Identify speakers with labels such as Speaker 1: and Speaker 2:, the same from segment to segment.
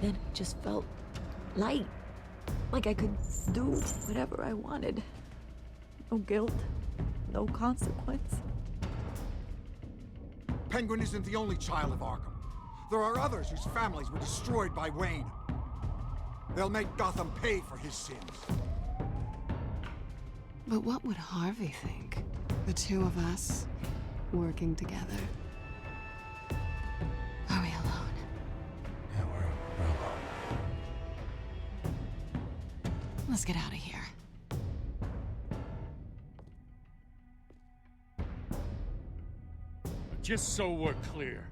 Speaker 1: Then it just felt light. Like I could do whatever I wanted. No guilt, no consequence.
Speaker 2: Penguin isn't the only child of Arkham. There are others whose families were destroyed by Wayne. They'll make Gotham pay for his sins.
Speaker 3: But what would Harvey think? The two of us, working together. Are we alone?
Speaker 4: Yeah, we're alone.
Speaker 3: Let's get out of here.
Speaker 5: Just so we're clear,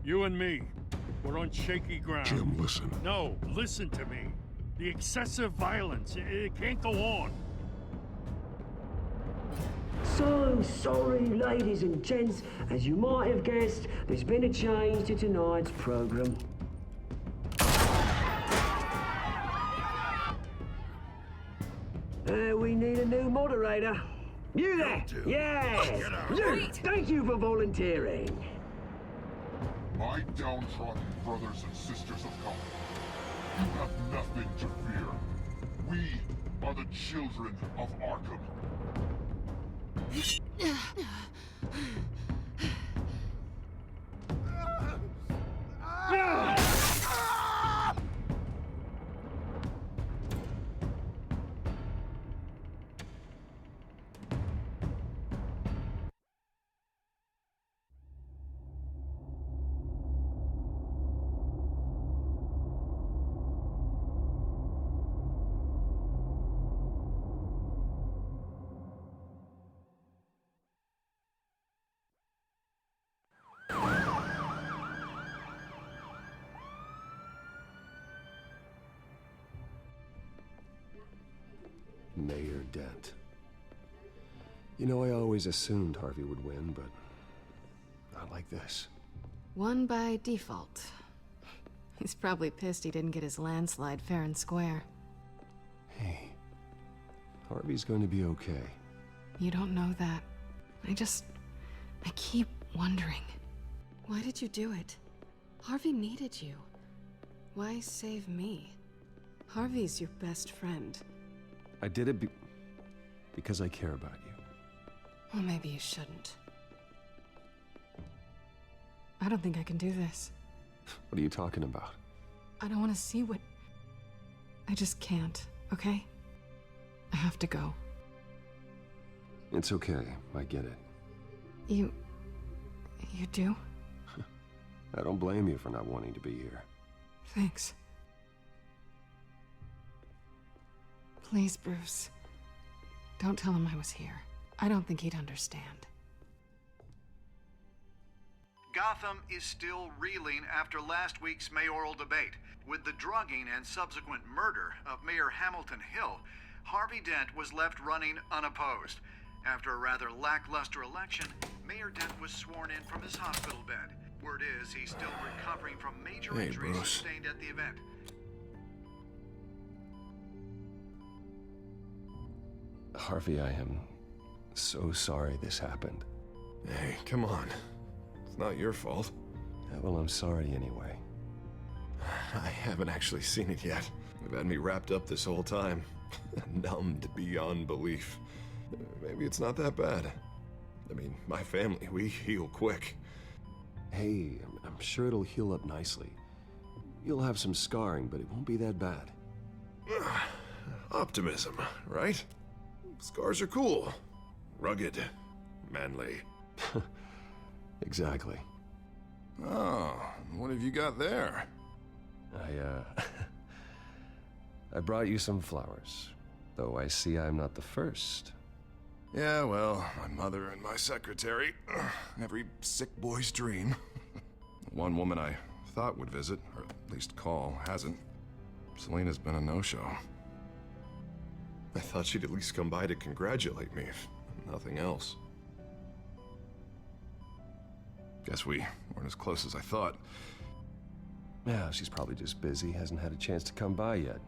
Speaker 5: you and me, we're on shaky ground.
Speaker 4: Jim, listen.
Speaker 5: No, listen to me. The excessive violence, it can't go on.
Speaker 6: So sorry, ladies and gents. As you might have guessed, there's been a change to tonight's program. We need a new moderator. You there? Yes! You! Thank you for volunteering.
Speaker 7: My downtrodden brothers and sisters of Gotham, you have nothing to fear. We are the children of Arkham.
Speaker 4: Mayor Dent. You know, I always assumed Harvey would win, but not like this.
Speaker 3: Won by default. He's probably pissed he didn't get his landslide fair and square.
Speaker 4: Hey, Harvey's going to be okay.
Speaker 3: You don't know that. I keep wondering. Why did you do it? Harvey needed you. Why save me? Harvey's your best friend.
Speaker 4: I did it because I care about you.
Speaker 3: Well, maybe you shouldn't. I don't think I can do this.
Speaker 4: What are you talking about?
Speaker 3: I don't want to see what... I just can't, okay? I have to go.
Speaker 4: It's okay, I get it.
Speaker 3: You do?
Speaker 4: I don't blame you for not wanting to be here.
Speaker 3: Thanks. Please, Bruce. Don't tell him I was here. I don't think he'd understand.
Speaker 8: Gotham is still reeling after last week's mayoral debate. With the drugging and subsequent murder of Mayor Hamilton Hill, Harvey Dent was left running unopposed. After a rather lackluster election, Mayor Dent was sworn in from his hospital bed. Word is he's still recovering from major injuries sustained at the event.
Speaker 4: Harvey, I am so sorry this happened.
Speaker 9: Hey, come on. It's not your fault.
Speaker 4: Yeah, well, I'm sorry anyway.
Speaker 9: I haven't actually seen it yet. They've had me wrapped up this whole time. Numbed beyond belief. Maybe it's not that bad. I mean, my family, we heal quick.
Speaker 4: Hey, I'm sure it'll heal up nicely. You'll have some scarring, but it won't be that bad.
Speaker 9: Optimism, right? Scars are cool. Rugged. Manly.
Speaker 4: Exactly.
Speaker 9: Oh, what have you got there?
Speaker 4: I brought you some flowers. Though I see I'm not the first.
Speaker 9: Yeah, well, my mother and my secretary. Every sick boy's dream. One woman I thought would visit, or at least call, hasn't. Selena's been a no-show. I thought she'd at least come by to congratulate me, if nothing else. Guess we weren't as close as I thought.
Speaker 4: Yeah, she's probably just busy, hasn't had a chance to come by yet.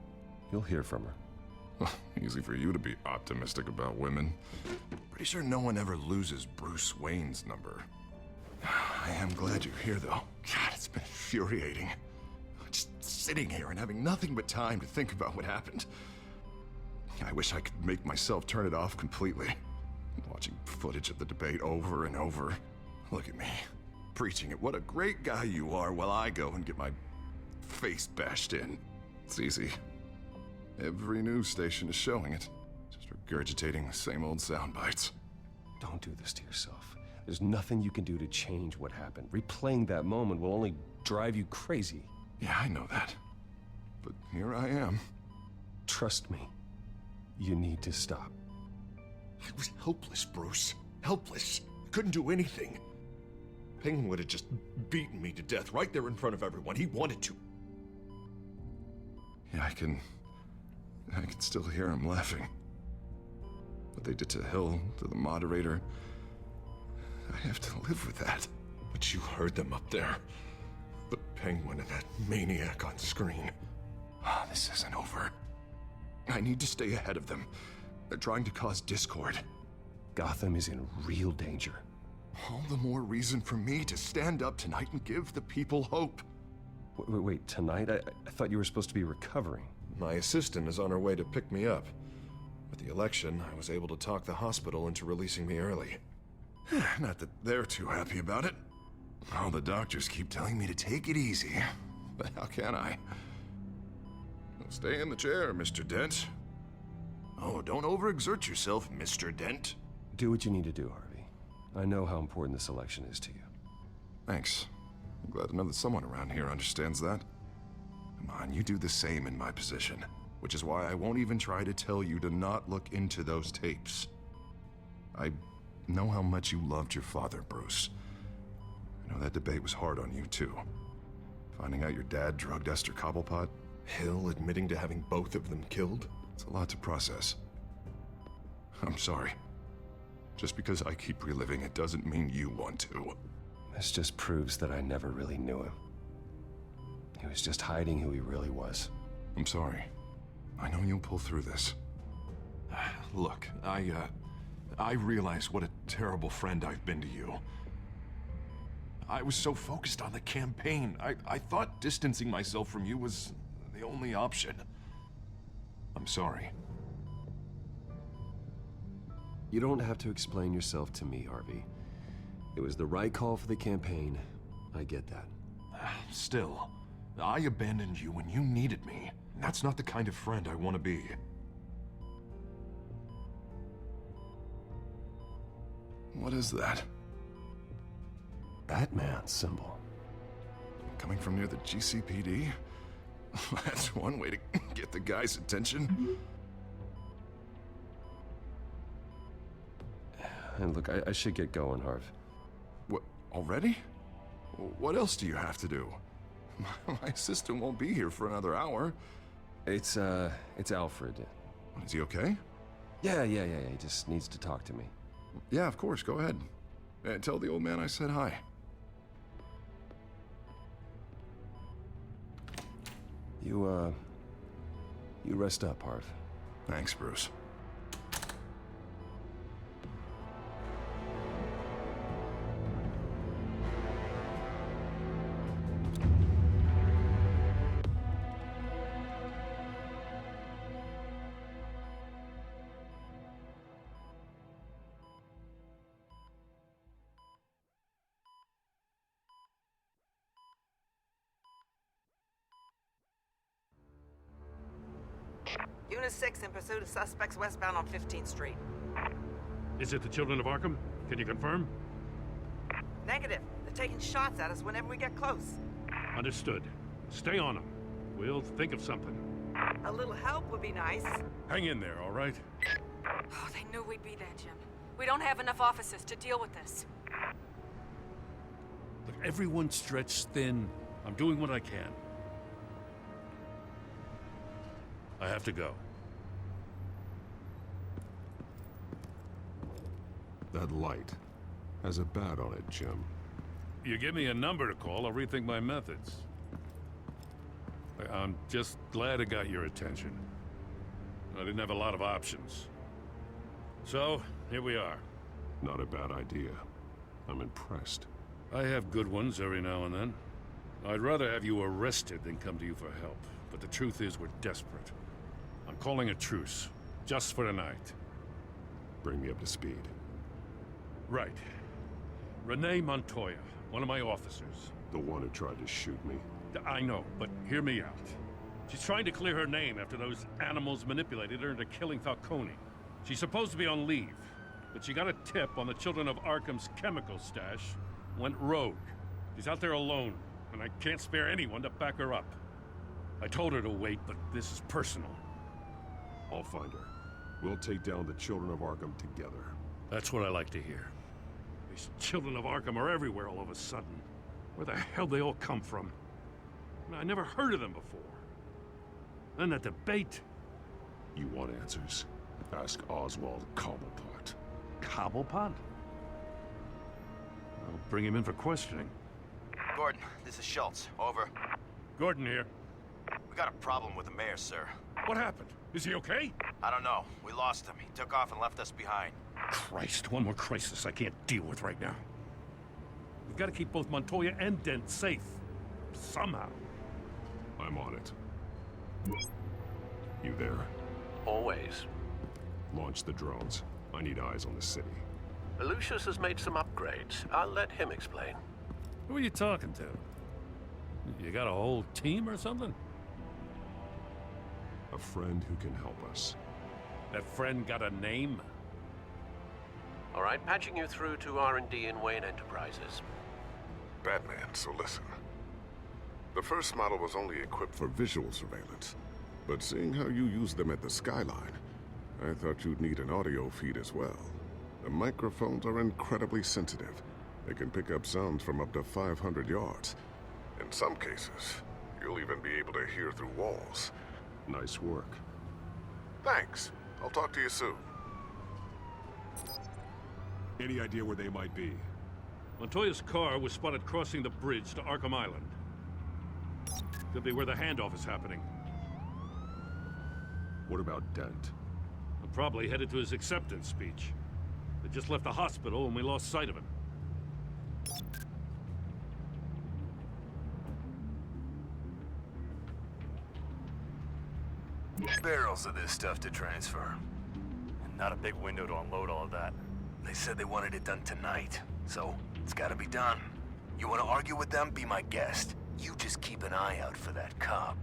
Speaker 4: You'll hear from her.
Speaker 9: Easy for you to be optimistic about women. Pretty sure no one ever loses Bruce Wayne's number. I am glad you're here, though. God, it's been infuriating. just sitting here and having nothing but time to think about what happened. I wish I could make myself turn it off completely. Watching footage of the debate over and over. Look at me, preaching at what a great guy you are while I go and get my face bashed in. It's easy. Every news station is showing it. Just regurgitating the same old sound bites.
Speaker 4: Don't do this to yourself. There's nothing you can do to change what happened. Replaying that moment will only drive you crazy.
Speaker 9: Yeah, I know that. But here I am.
Speaker 4: Trust me. You need to stop.
Speaker 9: I was helpless, Bruce. Helpless. I couldn't do anything. Penguin would have just beaten me to death right there in front of everyone. He wanted to. Yeah, I can still hear him laughing. What they did to Hill, to the moderator. I have to live with that. But you heard them up there. The Penguin and that maniac on screen. This isn't over. I need to stay ahead of them. They're trying to cause discord.
Speaker 4: Gotham is in real danger.
Speaker 9: All the more reason for me to stand up tonight and give the people hope.
Speaker 4: Wait, tonight? I thought you were supposed to be recovering.
Speaker 9: My assistant is on her way to pick me up. With the election, I was able to talk the hospital into releasing me early. Not that they're too happy about it. All the doctors keep telling me to take it easy. But how can I? Stay in the chair, Mr. Dent. Oh, don't overexert yourself, Mr. Dent.
Speaker 4: Do what you need to do, Harvey. I know how important this election is to you.
Speaker 9: Thanks. I'm glad to know that someone around here understands that. Come on, you do the same in my position. Which is why I won't even try to tell you to not look into those tapes. I know how much you loved your father, Bruce. I know that debate was hard on you, too. Finding out your dad drugged Esther Cobblepot, Hill admitting to having both of them killed. It's a lot to process. I'm sorry. Just because I keep reliving it doesn't mean you want to.
Speaker 4: This just proves that I never really knew him. He was just hiding who he really was.
Speaker 9: I'm sorry. I know you'll pull through this. Look, I realize what a terrible friend I've been to you. I was so focused on the campaign. I thought distancing myself from you was the only option. I'm sorry.
Speaker 4: You don't have to explain yourself to me, Harvey. It was the right call for the campaign. I get that.
Speaker 9: Still, I abandoned you when you needed me. That's not the kind of friend I want to be. What is that?
Speaker 4: Batman symbol.
Speaker 9: Coming from near the GCPD? That's one way to get the guy's attention.
Speaker 4: And look, I should get going, Harv.
Speaker 9: What, already? What else do you have to do? My assistant won't be here for another hour.
Speaker 4: It's Alfred.
Speaker 9: Is he okay?
Speaker 4: Yeah, he just needs to talk to me.
Speaker 9: Yeah, of course, go ahead. Tell the old man I said hi.
Speaker 4: You rest up, Harv.
Speaker 9: Thanks, Bruce.
Speaker 10: Unit 6 in pursuit of suspects westbound on 15th Street.
Speaker 5: Is it the children of Arkham? Can you confirm?
Speaker 10: Negative. They're taking shots at us whenever we get close.
Speaker 5: Understood. Stay on them. We'll think of something.
Speaker 10: A little help would be nice.
Speaker 5: Hang in there, all right?
Speaker 11: Oh, they knew we'd be there, Jim. We don't have enough officers to deal with this.
Speaker 5: Look, everyone's stretched thin. I'm doing what I can. I have to go.
Speaker 12: That light has a bat on it, Jim.
Speaker 5: You give me a number to call, I'll rethink my methods. I'm just glad it got your attention. I didn't have a lot of options. So, here we are.
Speaker 12: Not a bad idea. I'm impressed.
Speaker 5: I have good ones every now and then. I'd rather have you arrested than come to you for help. But the truth is, we're desperate. I'm calling a truce. Just for tonight.
Speaker 12: Bring me up to speed.
Speaker 5: Right. Renee Montoya, one of my officers.
Speaker 12: The one who tried to shoot me.
Speaker 5: I know, but hear me out. She's trying to clear her name after those animals manipulated her into killing Falcone. She's supposed to be on leave, but she got a tip on the Children of Arkham's chemical stash, went rogue. She's out there alone, and I can't spare anyone to back her up. I told her to wait, but this is personal.
Speaker 12: I'll find her. We'll take down the Children of Arkham together.
Speaker 5: That's what I like to hear. These Children of Arkham are everywhere all of a sudden. Where the hell they all come from? I never heard of them before. Then that debate.
Speaker 12: You want answers? Ask Oswald Cobblepot.
Speaker 5: Cobblepot? I'll bring him in for questioning.
Speaker 13: Gordon, this is Schultz. Over.
Speaker 5: Gordon here.
Speaker 13: We got a problem with the mayor, sir.
Speaker 5: What happened? Is he okay?
Speaker 13: I don't know. We lost him. He took off and left us behind.
Speaker 5: Christ, one more crisis I can't deal with right now. We've got to keep both Montoya and Dent safe. Somehow.
Speaker 12: I'm on it. You there?
Speaker 14: Always.
Speaker 12: Launch the drones. I need eyes on the city.
Speaker 14: Lucius has made some upgrades. I'll let him explain.
Speaker 5: Who are you talking to? You got a whole team or something?
Speaker 12: A friend who can help us.
Speaker 5: That friend got a name?
Speaker 14: All right, patching you through to R&D in Wayne Enterprises.
Speaker 15: Batman, so listen. The first model was only equipped for visual surveillance, but seeing how you use them at the Skyline, I thought you'd need an audio feed as well. The microphones are incredibly sensitive. They can pick up sounds from up to 500 yards. In some cases, you'll even be able to hear through walls.
Speaker 12: Nice work.
Speaker 15: Thanks. I'll talk to you soon.
Speaker 12: Any idea where they might be?
Speaker 5: Montoya's car was spotted crossing the bridge to Arkham Island. Could be where the handoff is happening.
Speaker 12: What about Dent?
Speaker 5: I'm probably headed to his acceptance speech. They just left the hospital and we lost sight of him.
Speaker 16: Barrels of this stuff to transfer. And not a big window to unload all of that. They said they wanted it done tonight, so it's gotta be done. You wanna argue with them? Be my guest. You just keep an eye out for that cop.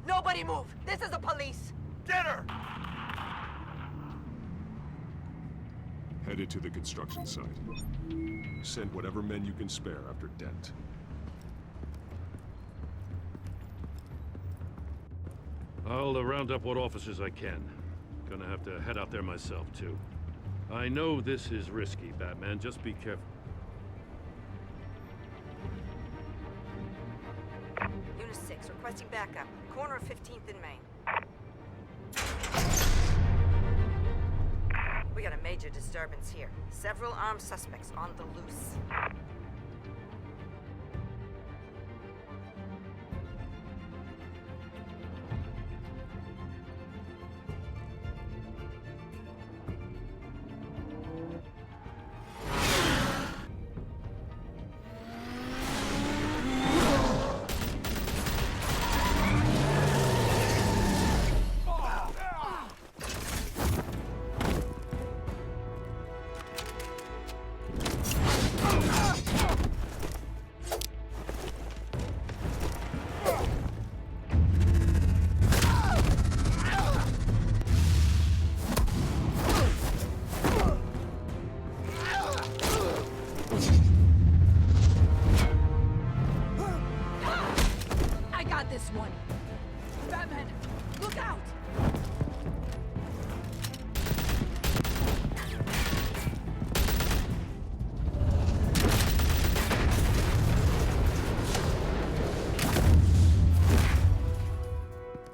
Speaker 11: Nobody move! This is the police!
Speaker 16: Get her!
Speaker 12: Headed to the construction site. Send whatever men you can spare after Dent.
Speaker 5: I'll round up what officers I can. Gonna have to head out there myself, too. I know this is risky, Batman. Just be careful.
Speaker 10: Unit 6, requesting backup. Corner of 15th and Main. We got a major disturbance here. Several armed suspects on the loose.
Speaker 11: This one. Batman, look out!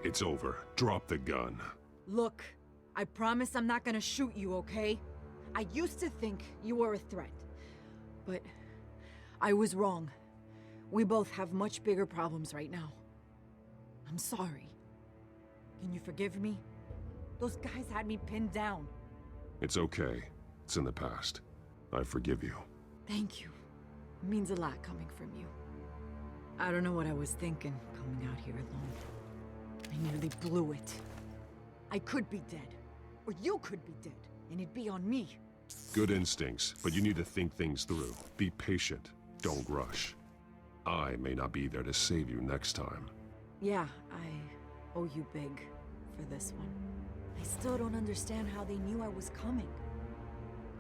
Speaker 12: It's over. Drop the gun.
Speaker 1: Look, I promise I'm not gonna shoot you, okay? I used to think you were a threat, but I was wrong. We both have much bigger problems right now. I'm sorry. Can you forgive me? Those guys had me pinned down.
Speaker 12: It's okay. It's in the past. I forgive you.
Speaker 1: Thank you. It means a lot coming from you. I don't know what I was thinking, coming out here alone. I nearly blew it. I could be dead. Or you could be dead, and it'd be on me.
Speaker 12: Good instincts, but you need to think things through. Be patient. Don't rush. I may not be there to save you next time.
Speaker 1: Yeah, I owe you big for this one. I still don't understand how they knew I was coming.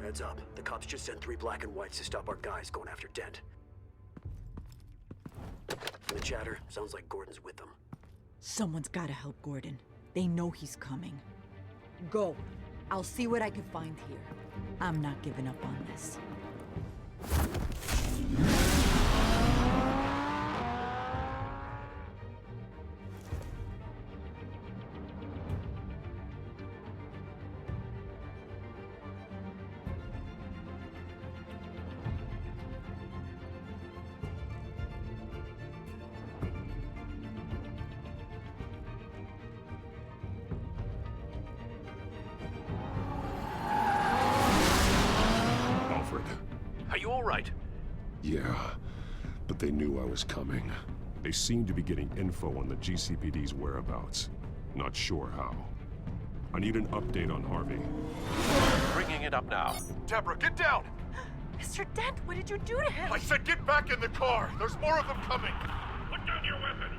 Speaker 17: Heads up. The cops just sent 3 black and whites to stop our guys going after Dent. From the chatter, sounds like Gordon's with them.
Speaker 1: Someone's gotta help Gordon. They know he's coming. Go. I'll see what I can find here. I'm not giving up on this.
Speaker 14: Are you all right?
Speaker 12: Yeah, but they knew I was coming. They seem to be getting info on the GCPD's whereabouts. Not sure how. I need an update on Harvey.
Speaker 14: Bringing it up now.
Speaker 16: Deborah, get down!
Speaker 11: Mr. Dent, what did you do to him?
Speaker 16: I said get back in the car! There's more of them coming!
Speaker 18: Put down your weapon!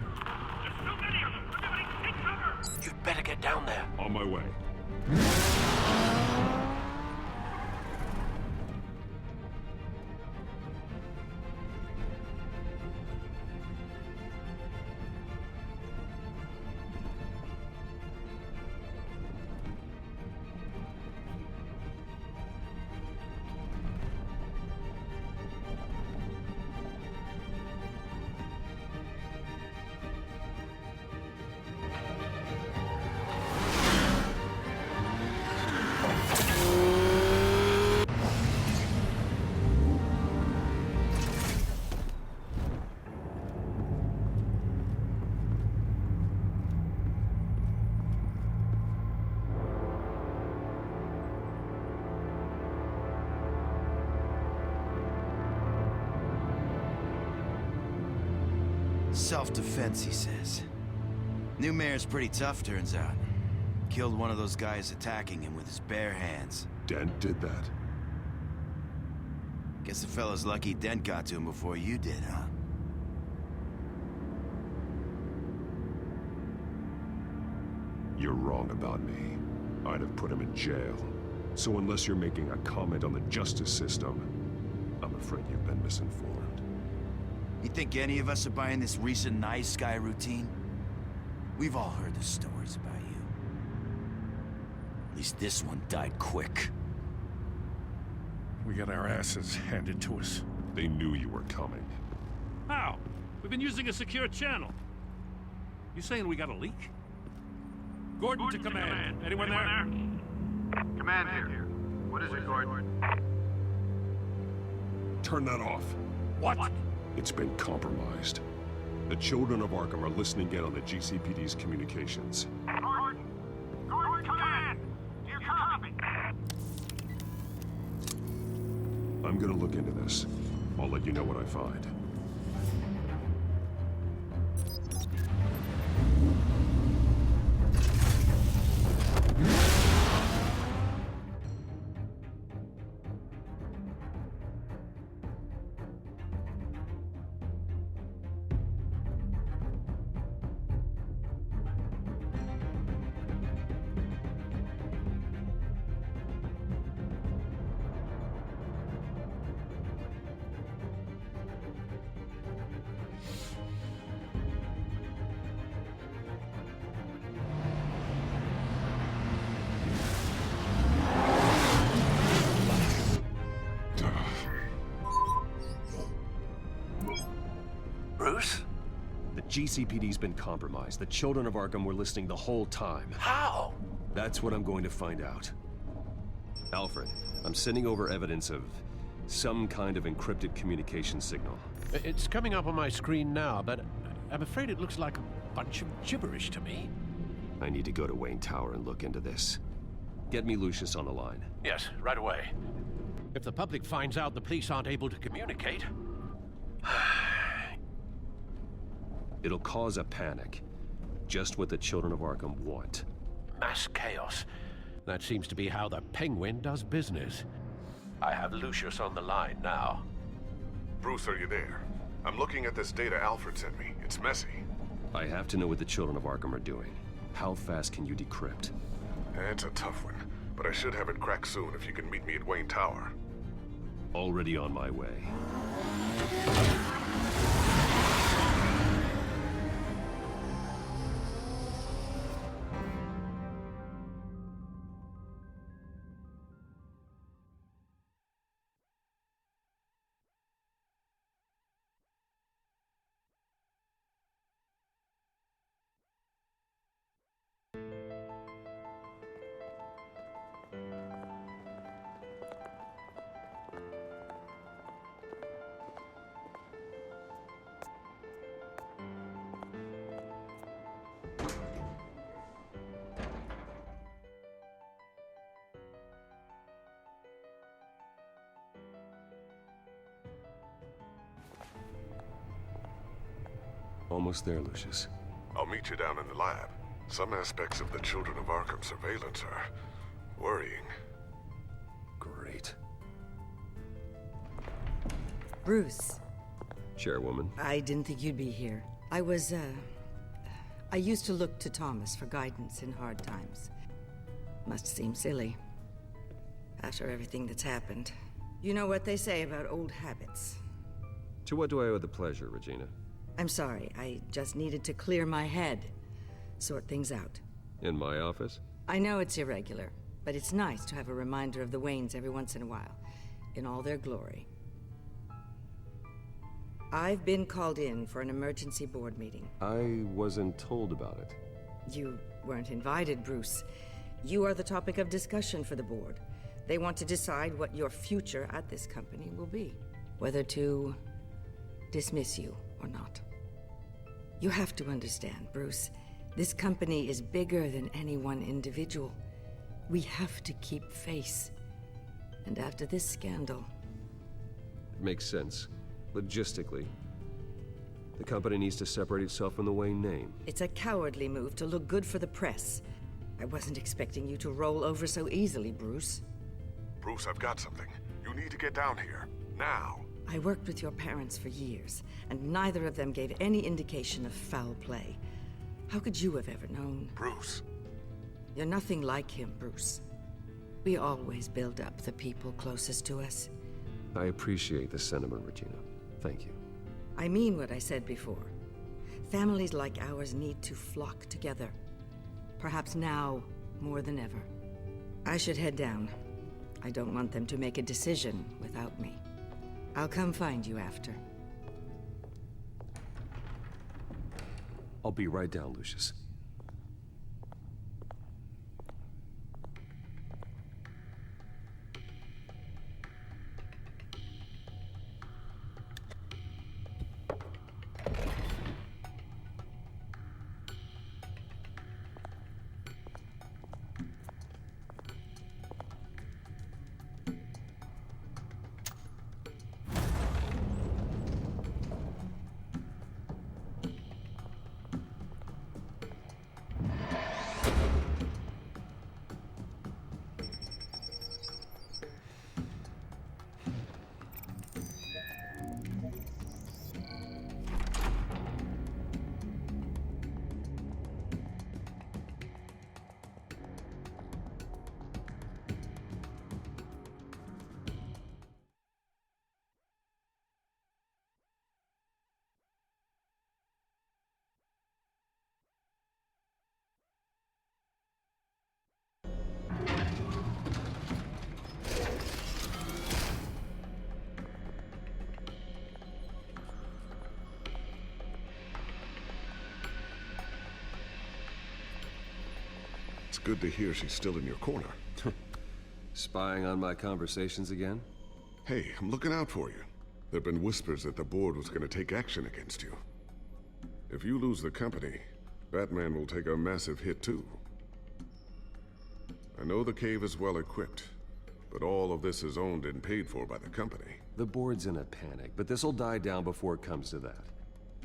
Speaker 18: There's so many of them! Everybody take cover!
Speaker 14: You'd better get down there.
Speaker 12: On my way.
Speaker 19: Self-defense, he says. New mayor's pretty tough, turns out. Killed one of those guys attacking him with his bare hands.
Speaker 12: Dent did that?
Speaker 19: Guess the fella's lucky Dent got to him before you did, huh?
Speaker 12: You're wrong about me. I'd have put him in jail. So unless you're making a comment on the justice system, I'm afraid you've been misinformed.
Speaker 19: You think any of us are buying this recent Nice Guy routine? We've all heard the stories about you. At least this one died quick.
Speaker 5: We got our asses handed to us.
Speaker 12: They knew you were coming.
Speaker 5: How? We've been using a secure channel. You saying we got a leak? Gordon to command. Anyone there?
Speaker 8: Command here. What is it, Gordon?
Speaker 12: Turn that off.
Speaker 5: What?
Speaker 12: It's been compromised. The children of Arkham are listening in on the GCPD's communications.
Speaker 18: Gordon! Gordon, command! Do you copy?
Speaker 12: I'm gonna look into this. I'll let you know what I find.
Speaker 14: Bruce?
Speaker 4: The GCPD's been compromised. The children of Arkham were listening the whole time.
Speaker 14: How?
Speaker 4: That's what I'm going to find out. Alfred, I'm sending over evidence of some kind of encrypted communication signal.
Speaker 14: It's coming up on my screen now, but I'm afraid it looks like a bunch of gibberish to me.
Speaker 4: I need to go to Wayne Tower and look into this. Get me Lucius on the line.
Speaker 14: Yes, right away. If the public finds out the police aren't able to communicate...
Speaker 4: It'll cause a panic. Just what the children of Arkham want.
Speaker 14: Mass chaos. That seems to be how the Penguin does business. I have Lucius on the line now.
Speaker 15: Bruce, are you there? I'm looking at this data Alfred sent me. It's messy.
Speaker 4: I have to know what the children of Arkham are doing. How fast can you decrypt?
Speaker 15: It's a tough one, but I should have it cracked soon if you can meet me at Wayne Tower.
Speaker 4: Already on my way. Almost there, Lucius.
Speaker 15: I'll meet you down in the lab. Some aspects of the Children of Arkham surveillance are worrying.
Speaker 4: Great.
Speaker 20: Bruce.
Speaker 4: Chairwoman.
Speaker 20: I didn't think you'd be here. I used to look to Thomas for guidance in hard times. Must seem silly. After everything that's happened. You know what they say about old habits.
Speaker 4: To what do I owe the pleasure, Regina?
Speaker 20: I'm sorry, I just needed to clear my head. Sort things out.
Speaker 4: In my office?
Speaker 20: I know it's irregular, but it's nice to have a reminder of the Waynes every once in a while. In all their glory. I've been called in for an emergency board meeting.
Speaker 4: I wasn't told about it.
Speaker 20: You weren't invited, Bruce. You are the topic of discussion for the board. They want to decide what your future at this company will be. Whether to dismiss you or not. You have to understand, Bruce. This company is bigger than any one individual. We have to keep face. And after this scandal...
Speaker 4: It makes sense. Logistically. The company needs to separate itself from the Wayne name.
Speaker 20: It's a cowardly move to look good for the press. I wasn't expecting you to roll over so easily, Bruce.
Speaker 15: Bruce, I've got something. You need to get down here. Now.
Speaker 20: I worked with your parents for years, and neither of them gave any indication of foul play. How could you have ever known?
Speaker 15: Bruce.
Speaker 20: You're nothing like him, Bruce. We always build up the people closest to us.
Speaker 4: I appreciate the sentiment, Regina. Thank you.
Speaker 20: I mean what I said before. Families like ours need to flock together. Perhaps now, more than ever. I should head down. I don't want them to make a decision without me. I'll come find you after.
Speaker 4: I'll be right down, Lucius.
Speaker 15: It's good to hear she's still in your corner.
Speaker 4: Spying on my conversations again?
Speaker 15: Hey, I'm looking out for you. There've been whispers that the board was gonna take action against you. If you lose the company, Batman will take a massive hit too. I know the cave is well equipped, but all of this is owned and paid for by the company.
Speaker 4: The board's in a panic, but this'll die down before it comes to that.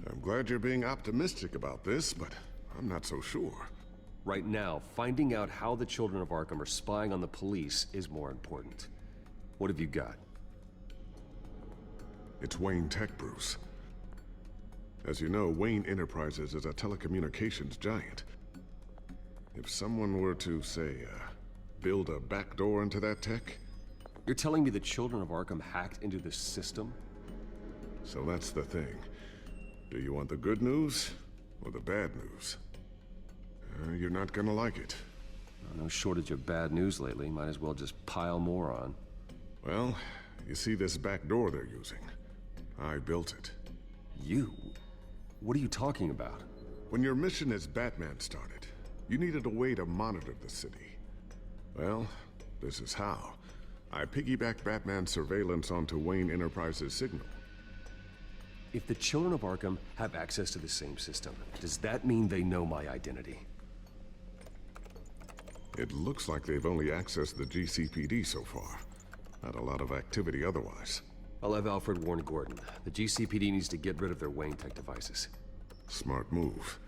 Speaker 15: I'm glad you're being optimistic about this, but I'm not so sure.
Speaker 4: Right now, finding out how the Children of Arkham are spying on the police is more important. What have you got?
Speaker 15: It's Wayne Tech, Bruce. As you know, Wayne Enterprises is a telecommunications giant. If someone were to, say, build a backdoor into that tech...
Speaker 4: You're telling me the Children of Arkham hacked into this system?
Speaker 15: So that's the thing. Do you want the good news or the bad news? You're not gonna like it.
Speaker 4: No shortage of bad news lately. Might as well just pile more on.
Speaker 15: Well, you see this back door they're using? I built it.
Speaker 4: You? What are you talking about?
Speaker 15: When your mission as Batman started, you needed a way to monitor the city. Well, this is how. I piggybacked Batman's surveillance onto Wayne Enterprises' signal.
Speaker 4: If the Children of Arkham have access to the same system, does that mean they know my identity?
Speaker 15: It looks like they've only accessed the GCPD so far. Not a lot of activity otherwise.
Speaker 4: I'll have Alfred warn Gordon. The GCPD needs to get rid of their Wayne Tech devices.
Speaker 15: Smart move.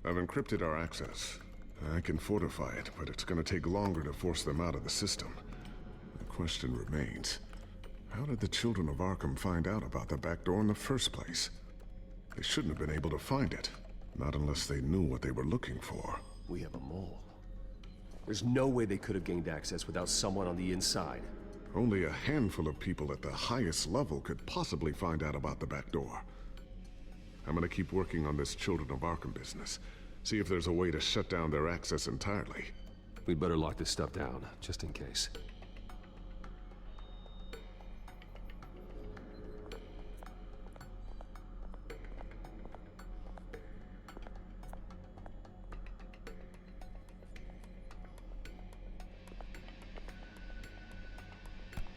Speaker 15: I've encrypted our access. I can fortify it, but it's gonna take longer to force them out of the system. The question remains, how did the Children of Arkham find out about the back door in the first place? They shouldn't have been able to find it. Not unless they knew what they were looking for.
Speaker 4: We have a mole. There's no way they could have gained access without someone on the inside.
Speaker 15: Only a handful of people at the highest level could possibly find out about the back door. I'm gonna keep working on this Children of Arkham business. See if there's a way to shut down their access entirely.
Speaker 4: We'd better lock this stuff down, just in case.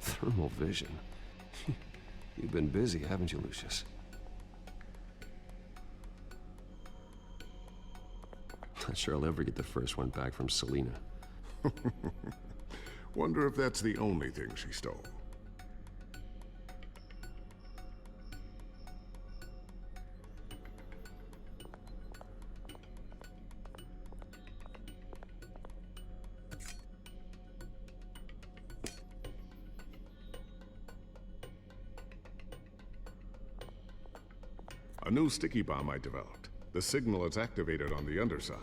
Speaker 4: Thermal vision. You've been busy, haven't you, Lucius? Not sure I'll ever get the first one back from Selina.
Speaker 15: Wonder if that's the only thing she stole. A new sticky bomb I developed. The signal is activated on the underside.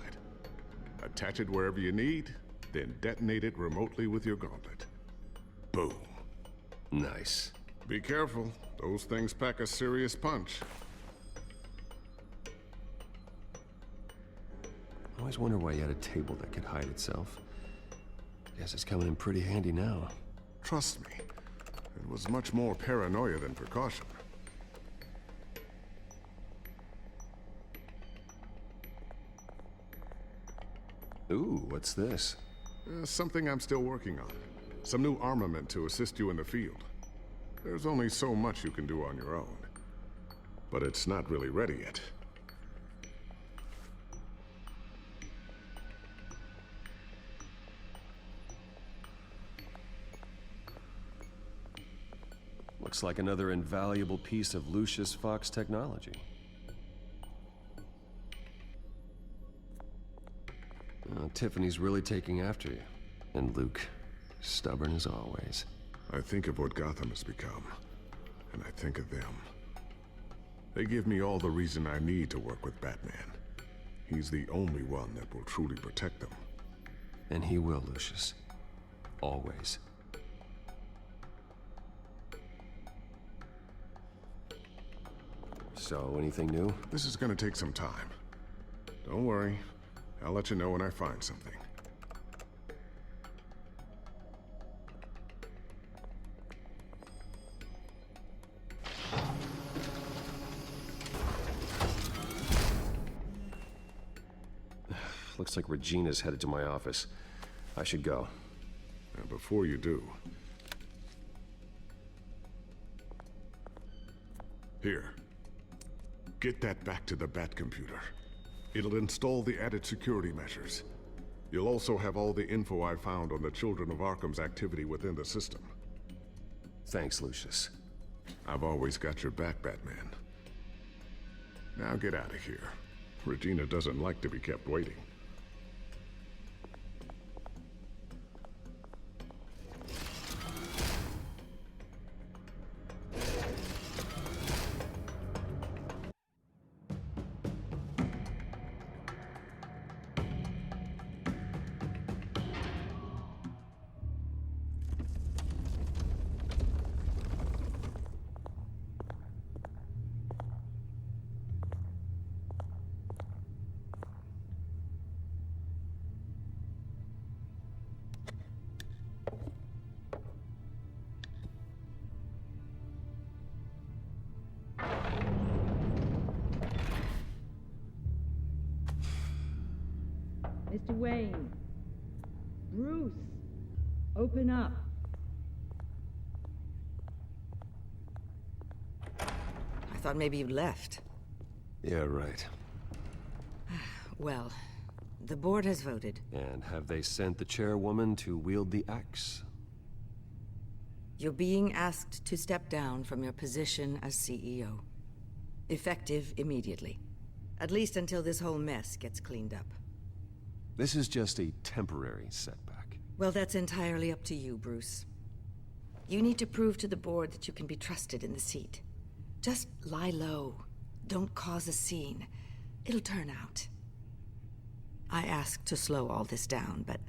Speaker 15: Attach it wherever you need, then detonate it remotely with your gauntlet. Boom.
Speaker 4: Nice.
Speaker 15: Be careful. Those things pack a serious punch.
Speaker 4: I always wonder why you had a table that could hide itself. Guess it's coming in pretty handy now.
Speaker 15: Trust me, it was much more paranoia than precaution.
Speaker 4: Ooh, what's this?
Speaker 15: Something I'm still working on. Some new armament to assist you in the field. There's only so much you can do on your own. But it's not really ready yet.
Speaker 4: Looks like another invaluable piece of Lucius Fox technology. Tiffany's really taking after you. And Luke, stubborn as always.
Speaker 15: I think of what Gotham has become, and I think of them. They give me all the reason I need to work with Batman. He's the only one that will truly protect them.
Speaker 4: And he will, Lucius. Always. So, anything new?
Speaker 15: This is gonna take some time. Don't worry. I'll let you know when I find something.
Speaker 4: Looks like Regina's headed to my office. I should go.
Speaker 15: And before you do... Here. Get that back to the Bat computer. It'll install the added security measures. You'll also have all the info I found on the Children of Arkham's activity within the system.
Speaker 4: Thanks, Lucius.
Speaker 15: I've always got your back, Batman. Now get out of here. Regina doesn't like to be kept waiting.
Speaker 20: Mr. Wayne. Bruce. Open up. I thought maybe you left.
Speaker 4: Yeah, right.
Speaker 20: Well, the board has voted.
Speaker 4: And have they sent the chairwoman to wield the axe?
Speaker 20: You're being asked to step down from your position as CEO. Effective immediately. At least until this whole mess gets cleaned up.
Speaker 4: This is just a temporary setback.
Speaker 20: Well, that's entirely up to you, Bruce. You need to prove to the board that you can be trusted in the seat. Just lie low. Don't cause a scene. It'll turn out. I asked to slow all this down, but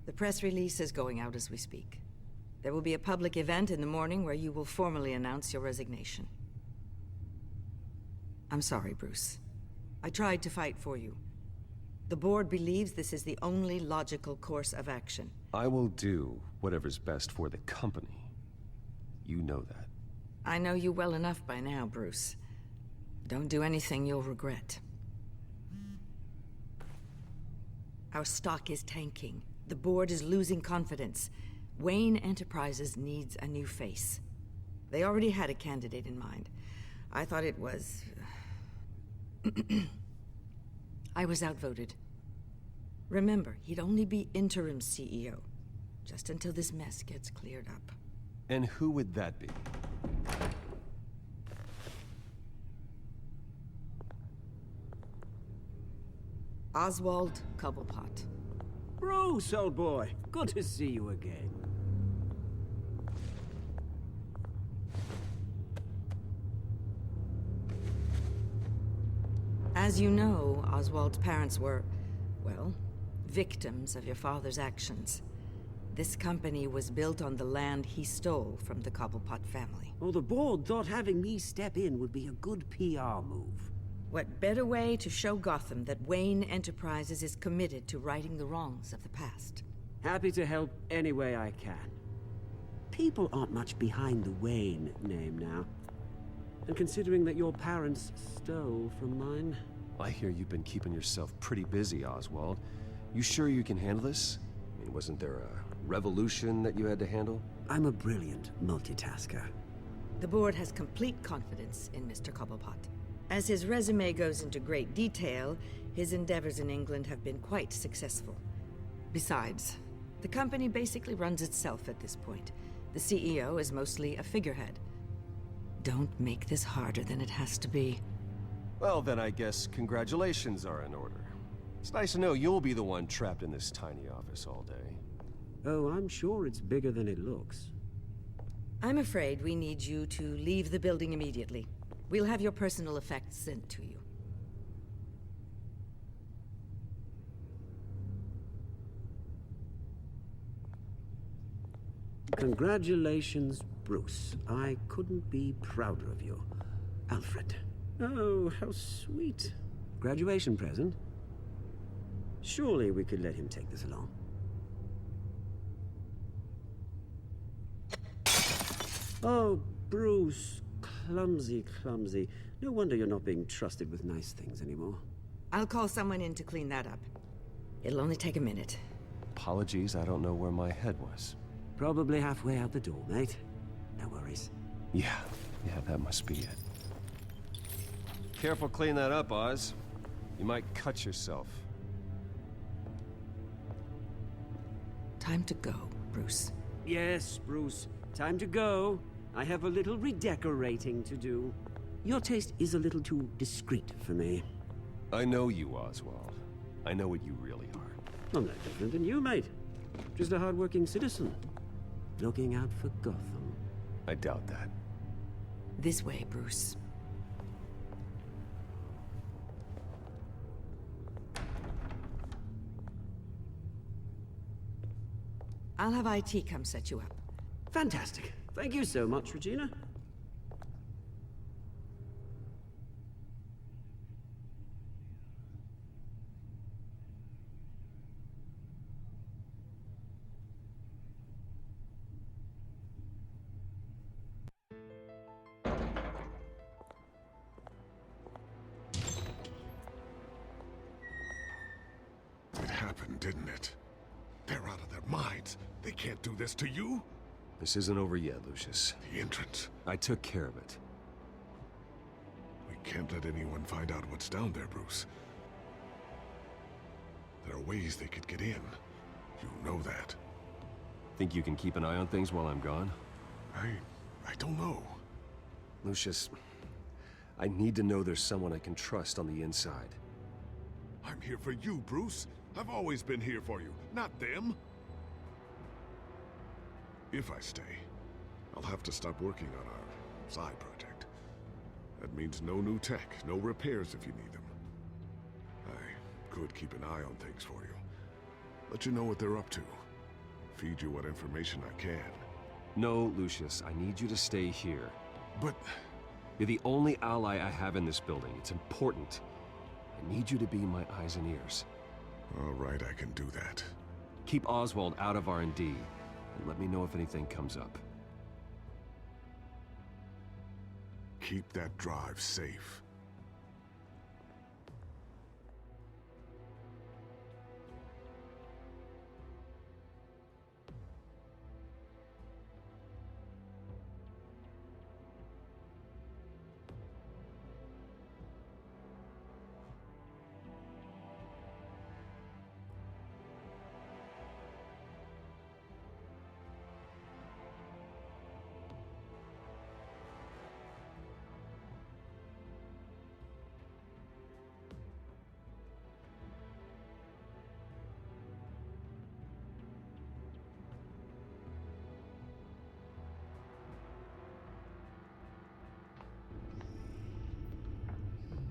Speaker 20: the press release is going out as we speak. There will be a public event in the morning where you will formally announce your resignation. I'm sorry, Bruce. I tried to fight for you. The board believes this is the only logical course of action.
Speaker 4: I will do whatever's best for the company. You know that.
Speaker 20: I know you well enough by now, Bruce. Don't do anything you'll regret. Our stock is tanking. The board is losing confidence. Wayne Enterprises needs a new face. They already had a candidate in mind. I thought it was... I was outvoted. Remember, he'd only be interim CEO, just until this mess gets cleared up.
Speaker 4: And who would that be?
Speaker 20: Oswald Cobblepot.
Speaker 6: Bruce, old boy. Good to see you again.
Speaker 20: As you know, Oswald's parents were, well, victims of your father's actions. This company was built on the land he stole from the Cobblepot family.
Speaker 6: Well, the board thought having me step in would be a good PR move.
Speaker 20: What better way to show Gotham that Wayne Enterprises is committed to righting the wrongs of the past?
Speaker 6: Happy to help any way I can. People aren't much behind the Wayne name now. And considering that your parents stole from mine...
Speaker 4: I hear you've been keeping yourself pretty busy, Oswald. You sure you can handle this? I mean, wasn't there a revolution that you had to handle?
Speaker 6: I'm a brilliant multitasker.
Speaker 20: The board has complete confidence in Mr. Cobblepot. As his resume goes into great detail, his endeavors in England have been quite successful. Besides, the company basically runs itself at this point. The CEO is mostly a figurehead. Don't make this harder than it has to be.
Speaker 4: Well, then I guess congratulations are in order. It's nice to know you'll be the one trapped in this tiny office all day.
Speaker 6: Oh, I'm sure it's bigger than it looks.
Speaker 20: I'm afraid we need you to leave the building immediately. We'll have your personal effects sent to you.
Speaker 6: Congratulations, Bruce. I couldn't be prouder of you. Alfred. Oh, how sweet. Graduation present? Surely we could let him take this along. Oh, Bruce. Clumsy, clumsy. No wonder you're not being trusted with nice things anymore.
Speaker 20: I'll call someone in to clean that up. It'll only take a minute.
Speaker 4: Apologies, I don't know where my head was.
Speaker 6: Probably halfway out the door, mate. No worries.
Speaker 4: Yeah, that must be it. Careful cleaning that up, Oz. You might cut yourself.
Speaker 20: Time to go, Bruce.
Speaker 6: Yes, Bruce. Time to go. I have a little redecorating to do. Your taste is a little too discreet for me.
Speaker 4: I know you, Oswald. I know what you really are.
Speaker 6: I'm no different than you, mate. Just a hard-working citizen. Looking out for Gotham.
Speaker 4: I doubt that.
Speaker 20: This way, Bruce. I'll have IT come set you up.
Speaker 6: Fantastic. Thank you so much, Regina.
Speaker 15: It happened, didn't it? They're out of their minds. They can't do this to you.
Speaker 4: This isn't over yet, Lucius.
Speaker 15: The entrance.
Speaker 4: I took care of it.
Speaker 15: We can't let anyone find out what's down there, Bruce. There are ways they could get in. You know that.
Speaker 4: Think you can keep an eye on things while I'm gone?
Speaker 15: I don't know.
Speaker 4: Lucius, I need to know there's someone I can trust on the inside.
Speaker 15: I'm here for you, Bruce. I've always been here for you, not them. If I stay, I'll have to stop working on our side project. That means no new tech, no repairs if you need them. I could keep an eye on things for you. Let you know what they're up to. Feed you what information I can.
Speaker 4: No, Lucius, I need you to stay here.
Speaker 15: But...
Speaker 4: You're the only ally I have in this building. It's important. I need you to be my eyes and ears.
Speaker 15: All right, I can do that.
Speaker 4: Keep Oswald out of R&D, and let me know if anything comes up.
Speaker 15: Keep that drive safe.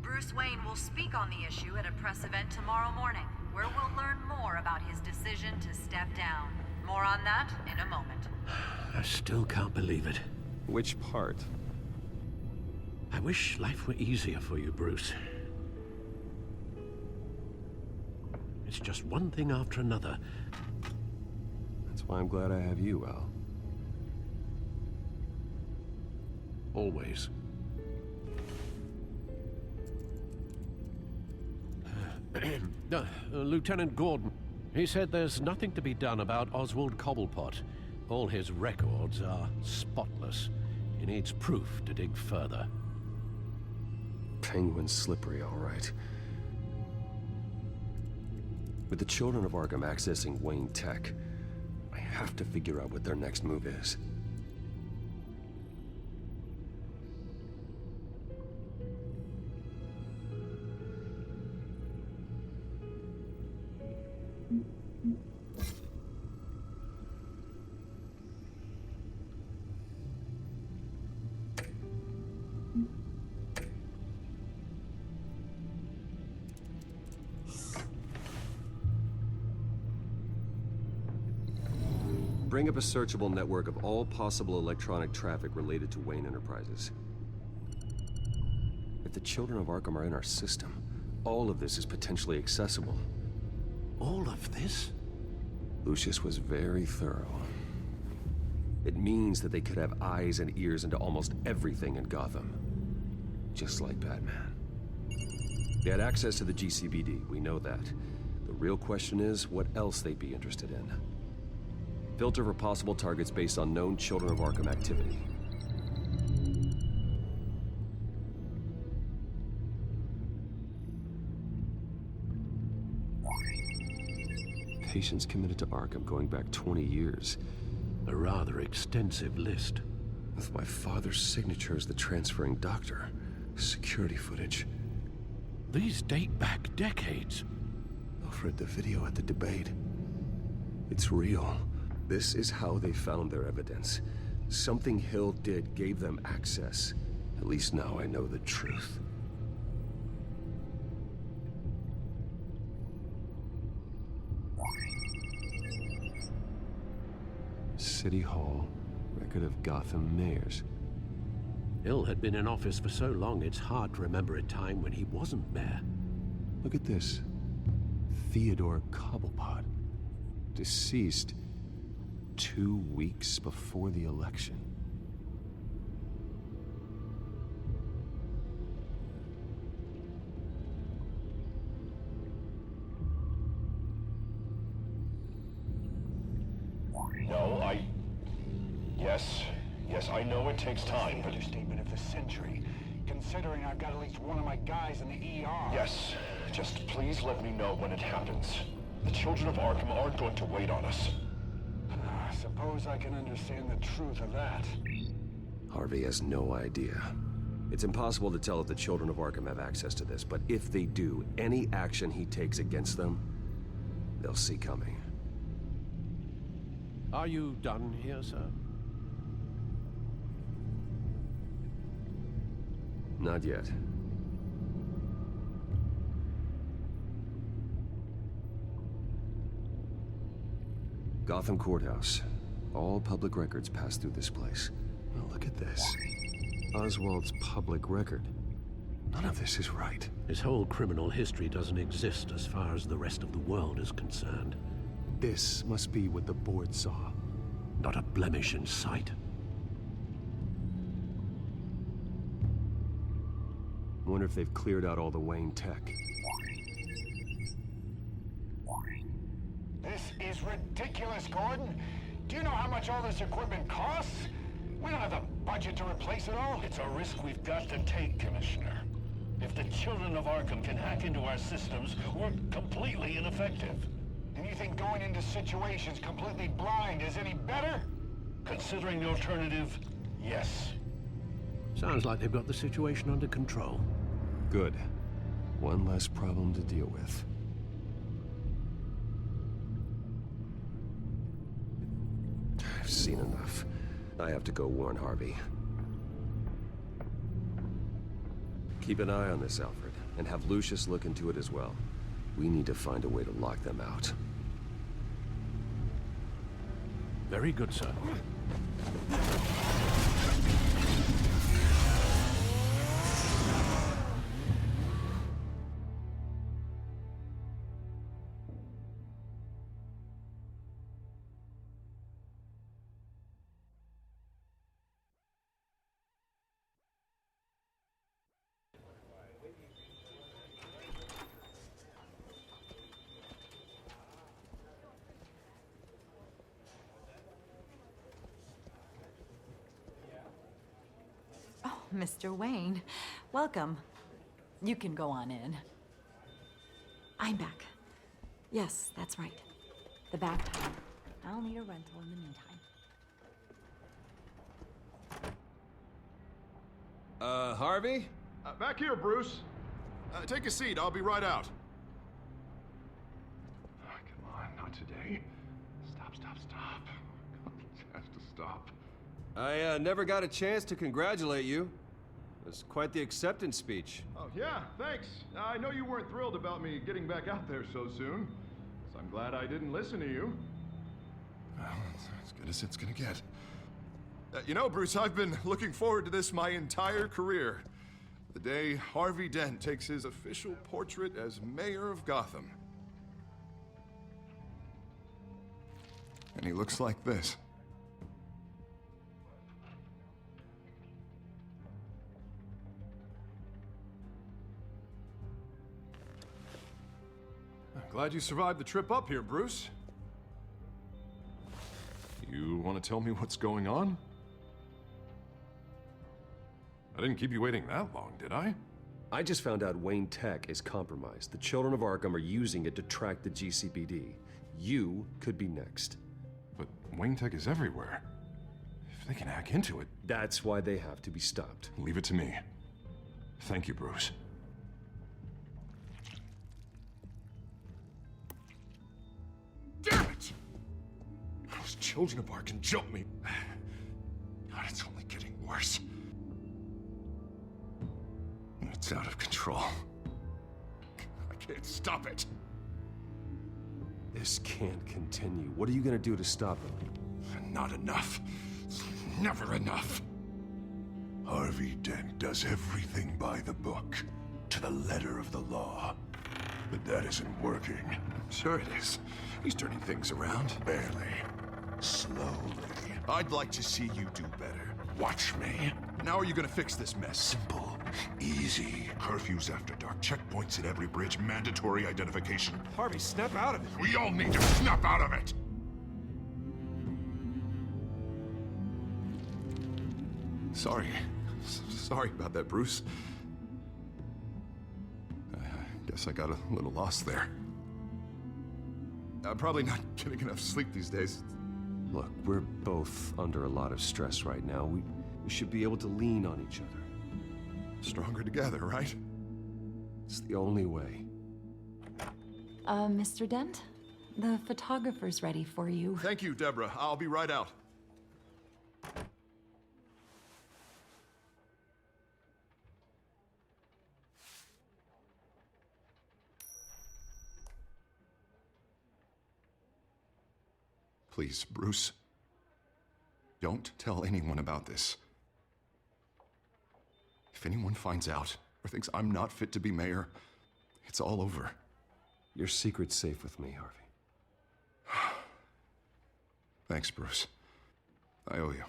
Speaker 21: Bruce Wayne will speak on the issue at a press event tomorrow morning, where we'll learn more about his decision to step down. More on that in a moment.
Speaker 14: I still can't believe it.
Speaker 4: Which part?
Speaker 14: I wish life were easier for you, Bruce. It's just one thing after another.
Speaker 4: That's why I'm glad I have you, Al.
Speaker 14: Always. Lieutenant Gordon, he said there's nothing to be done about Oswald Cobblepot. All his records are spotless. He needs proof to dig further.
Speaker 4: Penguin's slippery, all right. With the children of Arkham accessing Wayne Tech, I have to figure out what their next move is. Bring up a searchable network of all possible electronic traffic related to Wayne Enterprises. If the children of Arkham are in our system, all of this is potentially accessible.
Speaker 14: All of this?
Speaker 4: Lucius was very thorough. It means that they could have eyes and ears into almost everything in Gotham. Just like Batman. They had access to the GCPD, we know that. The real question is, what else they'd be interested in. Filter for possible targets based on known Children of Arkham activity. Patients committed to Arkham going back 20 years.
Speaker 14: A rather extensive list.
Speaker 4: With my father's signature as the transferring doctor. Security footage.
Speaker 14: These date back decades.
Speaker 4: Alfred, the video at the debate. It's real. This is how they found their evidence. Something Hill did gave them access. At least now I know the truth. City Hall, record of Gotham mayors.
Speaker 14: Hill had been in office for so long, it's hard to remember a time when he wasn't mayor.
Speaker 4: Look at this. Theodore Cobblepot. Deceased 2 weeks before the election.
Speaker 2: No, Yes, I know it takes time, but...
Speaker 18: Understatement of the century, considering I've got at least one of my guys in the ER.
Speaker 2: Yes, just please let me know when it happens. The children of Arkham aren't going to wait on us.
Speaker 18: I suppose I can understand the truth of that.
Speaker 4: Harvey has no idea. It's impossible to tell if the children of Arkham have access to this, but if they do, any action he takes against them, they'll see coming.
Speaker 14: Are you done here, sir?
Speaker 4: Not yet. Gotham Courthouse. All public records pass through this place. Oh, look at this. Oswald's public record. None of this is right.
Speaker 14: His whole criminal history doesn't exist as far as the rest of the world is concerned.
Speaker 4: This must be what the board saw.
Speaker 14: Not a blemish in sight.
Speaker 4: Wonder if they've cleared out all the Wayne tech.
Speaker 18: This is ridiculous, Gordon. Do you know how much all this equipment costs? We don't have the budget to replace it all.
Speaker 2: It's a risk we've got to take, Commissioner. If the children of Arkham can hack into our systems, we're completely ineffective.
Speaker 18: And you think going into situations completely blind is any better?
Speaker 2: Considering the alternative, yes.
Speaker 14: Sounds like they've got the situation under control.
Speaker 4: Good. One less problem to deal with. I've seen enough. I have to go warn Harvey. Keep an eye on this, Alfred, and have Lucius look into it as well. We need to find a way to lock them out.
Speaker 14: Very good, sir.
Speaker 1: Mr. Wayne, welcome. You can go on in. I'm back. Yes, that's right. The back tire. I'll need a rental in the meantime.
Speaker 9: Harvey?
Speaker 22: Back here, Bruce. Take a seat. I'll be right out.
Speaker 9: Oh, come on, not today. Stop. It has to stop.
Speaker 4: I never got a chance to congratulate you. It was quite the acceptance speech.
Speaker 22: Oh, yeah, thanks. I know you weren't thrilled about me getting back out there so soon, so I'm glad I didn't listen to you.
Speaker 9: Well, it's as good as it's gonna get. You know, Bruce, I've been looking forward to this my entire career. The day Harvey Dent takes his official portrait as mayor of Gotham. And he looks like this.
Speaker 22: Glad you survived the trip up here, Bruce.
Speaker 9: You want to tell me what's going on? I didn't keep you waiting that long, did I?
Speaker 4: I just found out Wayne Tech is compromised. The children of Arkham are using it to track the GCPD. You could be next.
Speaker 9: But Wayne Tech is everywhere. If they can hack into it...
Speaker 4: That's why they have to be stopped.
Speaker 9: Leave it to me. Thank you, Bruce. Damn it! Those children of Arkham jumped me. God, it's only getting worse. It's out of control. I can't stop it.
Speaker 4: This can't continue. What are you gonna do to stop it?
Speaker 9: Not enough. Never enough.
Speaker 12: Harvey Dent does everything by the book, to the letter of the law. But that isn't working.
Speaker 9: Sure it is. He's turning things around.
Speaker 12: Barely. Slowly.
Speaker 9: I'd like to see you do better.
Speaker 12: Watch me.
Speaker 9: Now are you gonna fix this mess?
Speaker 12: Simple. Easy. Curfews after dark. Checkpoints at every bridge. Mandatory identification.
Speaker 9: Harvey, snap out of it.
Speaker 12: We all need to snap out of it!
Speaker 9: Sorry. Sorry about that, Bruce. I guess I got a little lost there. I'm probably not getting enough sleep these days.
Speaker 4: Look, we're both under a lot of stress right now. We should be able to lean on each other.
Speaker 9: Stronger together, right?
Speaker 4: It's the only way.
Speaker 3: Mr. Dent? The photographer's ready for you.
Speaker 9: Thank you, Deborah. I'll be right out. Please, Bruce. Don't tell anyone about this. If anyone finds out or thinks I'm not fit to be mayor, it's all over.
Speaker 4: Your secret's safe with me, Harvey.
Speaker 9: Thanks, Bruce. I owe you.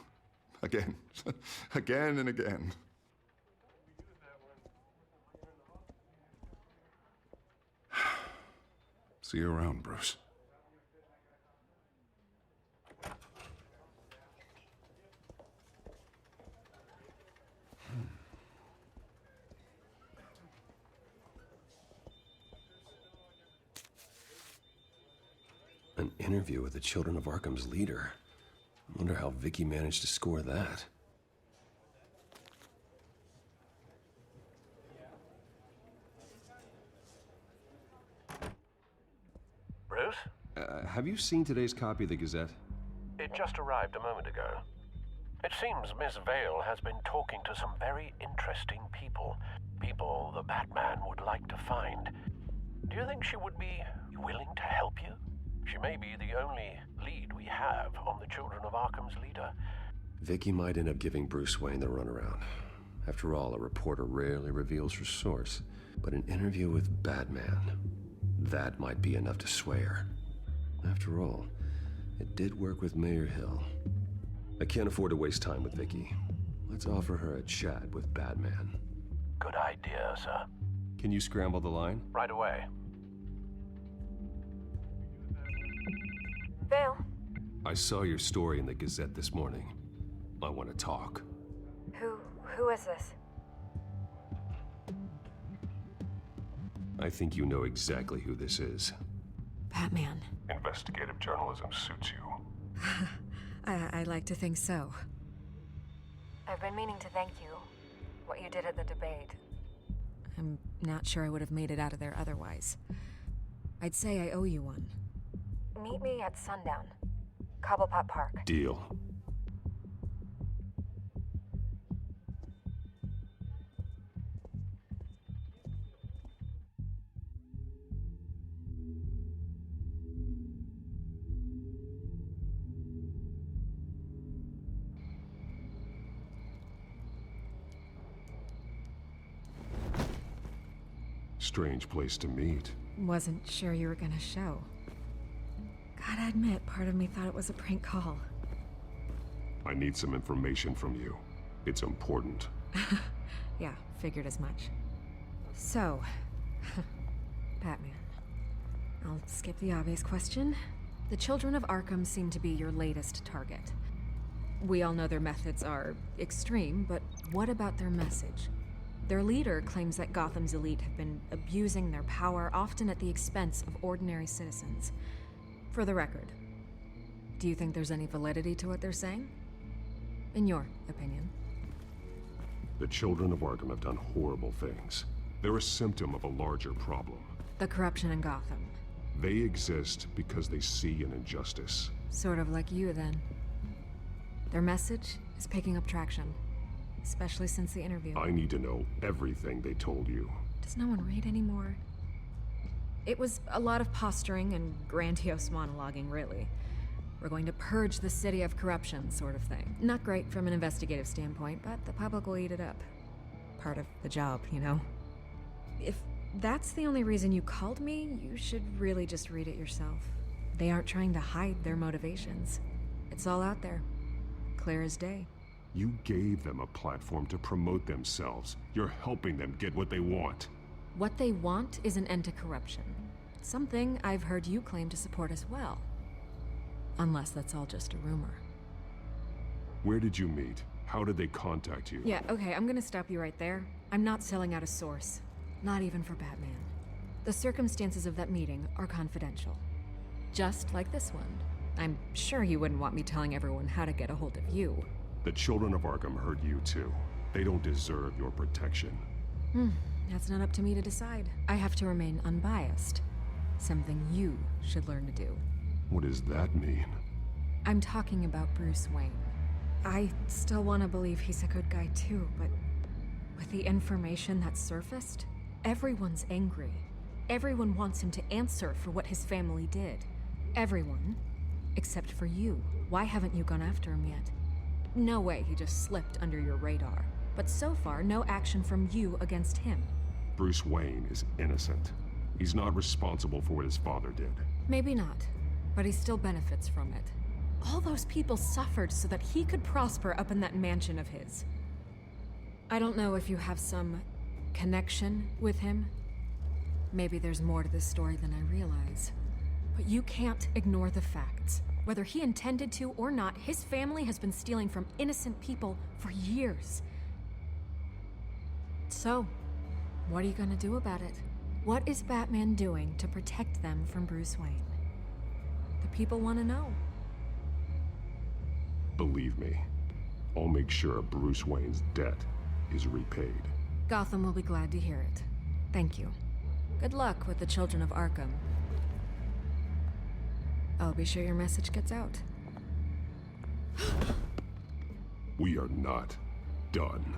Speaker 9: Again. Again and again. See you around, Bruce.
Speaker 4: An interview with the Children of Arkham's leader. I wonder how Vicky managed to score that.
Speaker 14: Bruce?
Speaker 4: Have you seen today's copy of the Gazette?
Speaker 14: It just arrived a moment ago. It seems Miss Vale has been talking to some very interesting people. People the Batman would like to find. Do you think she would be willing to help you? She may be the only lead we have on the Children of Arkham's leader.
Speaker 4: Vicky might end up giving Bruce Wayne the runaround. After all, a reporter rarely reveals her source. But an interview with Batman, that might be enough to sway her. After all, it did work with Mayor Hill. I can't afford to waste time with Vicky. Let's offer her a chat with Batman.
Speaker 14: Good idea, sir.
Speaker 4: Can you scramble the line?
Speaker 14: Right away.
Speaker 21: Vale.
Speaker 4: I saw your story in the Gazette this morning. I want to talk.
Speaker 21: Who is this?
Speaker 4: I think you know exactly who this is.
Speaker 3: Batman.
Speaker 12: Investigative journalism suits you.
Speaker 3: I like to think so.
Speaker 21: I've been meaning to thank you. What you did at the debate.
Speaker 3: I'm not sure I would have made it out of there otherwise. I'd say I owe you one.
Speaker 21: Meet me at sundown. Cobblepot Park.
Speaker 4: Deal.
Speaker 12: Strange place to meet.
Speaker 3: Wasn't sure you were gonna show. Gotta admit, part of me thought it was a prank call.
Speaker 12: I need some information from you. It's important.
Speaker 3: Yeah, figured as much. So, Batman. I'll skip the obvious question. The Children of Arkham seem to be your latest target. We all know their methods are extreme, but what about their message? Their leader claims that Gotham's elite have been abusing their power, often at the expense of ordinary citizens. For the record, do you think there's any validity to what they're saying? In your opinion?
Speaker 12: The children of Arkham have done horrible things. They're a symptom of a larger problem.
Speaker 3: The corruption in Gotham.
Speaker 12: They exist because they see an injustice.
Speaker 3: Sort of like you, then. Their message is picking up traction. Especially since the interview.
Speaker 12: I need to know everything they told you.
Speaker 3: Does no one read anymore? It was a lot of posturing and grandiose monologuing, really. We're going to purge the city of corruption, sort of thing. Not great from an investigative standpoint, but the public will eat it up. Part of the job, you know? If that's the only reason you called me, you should really just read it yourself. They aren't trying to hide their motivations. It's all out there. Clear as day.
Speaker 12: You gave them a platform to promote themselves. You're helping them get what they want.
Speaker 3: What they want is an end to corruption. Something I've heard you claim to support as well. Unless that's all just a rumor.
Speaker 12: Where did you meet? How did they contact you?
Speaker 3: Yeah, okay, I'm gonna stop you right there. I'm not selling out a source. Not even for Batman. The circumstances of that meeting are confidential. Just like this one. I'm sure you wouldn't want me telling everyone how to get a hold of you.
Speaker 12: The children of Arkham heard you too. They don't deserve your protection.
Speaker 3: That's not up to me to decide. I have to remain unbiased. Something you should learn to do.
Speaker 12: What does that mean?
Speaker 3: I'm talking about Bruce Wayne. I still want to believe he's a good guy too, but with the information that surfaced, everyone's angry. Everyone wants him to answer for what his family did. Everyone, except for you. Why haven't you gone after him yet? No way he just slipped under your radar. But so far, no action from you against him.
Speaker 12: Bruce Wayne is innocent. He's not responsible for what his father did.
Speaker 3: Maybe not, but he still benefits from it. All those people suffered so that he could prosper up in that mansion of his. I don't know if you have some connection with him. Maybe there's more to this story than I realize. But you can't ignore the facts. Whether he intended to or not, his family has been stealing from innocent people for years. So, what are you gonna do about it? What is Batman doing to protect them from Bruce Wayne? The people want to know.
Speaker 12: Believe me, I'll make sure Bruce Wayne's debt is repaid.
Speaker 3: Gotham will be glad to hear it. Thank you. Good luck with the children of Arkham. I'll be sure your message gets out.
Speaker 12: We are not done.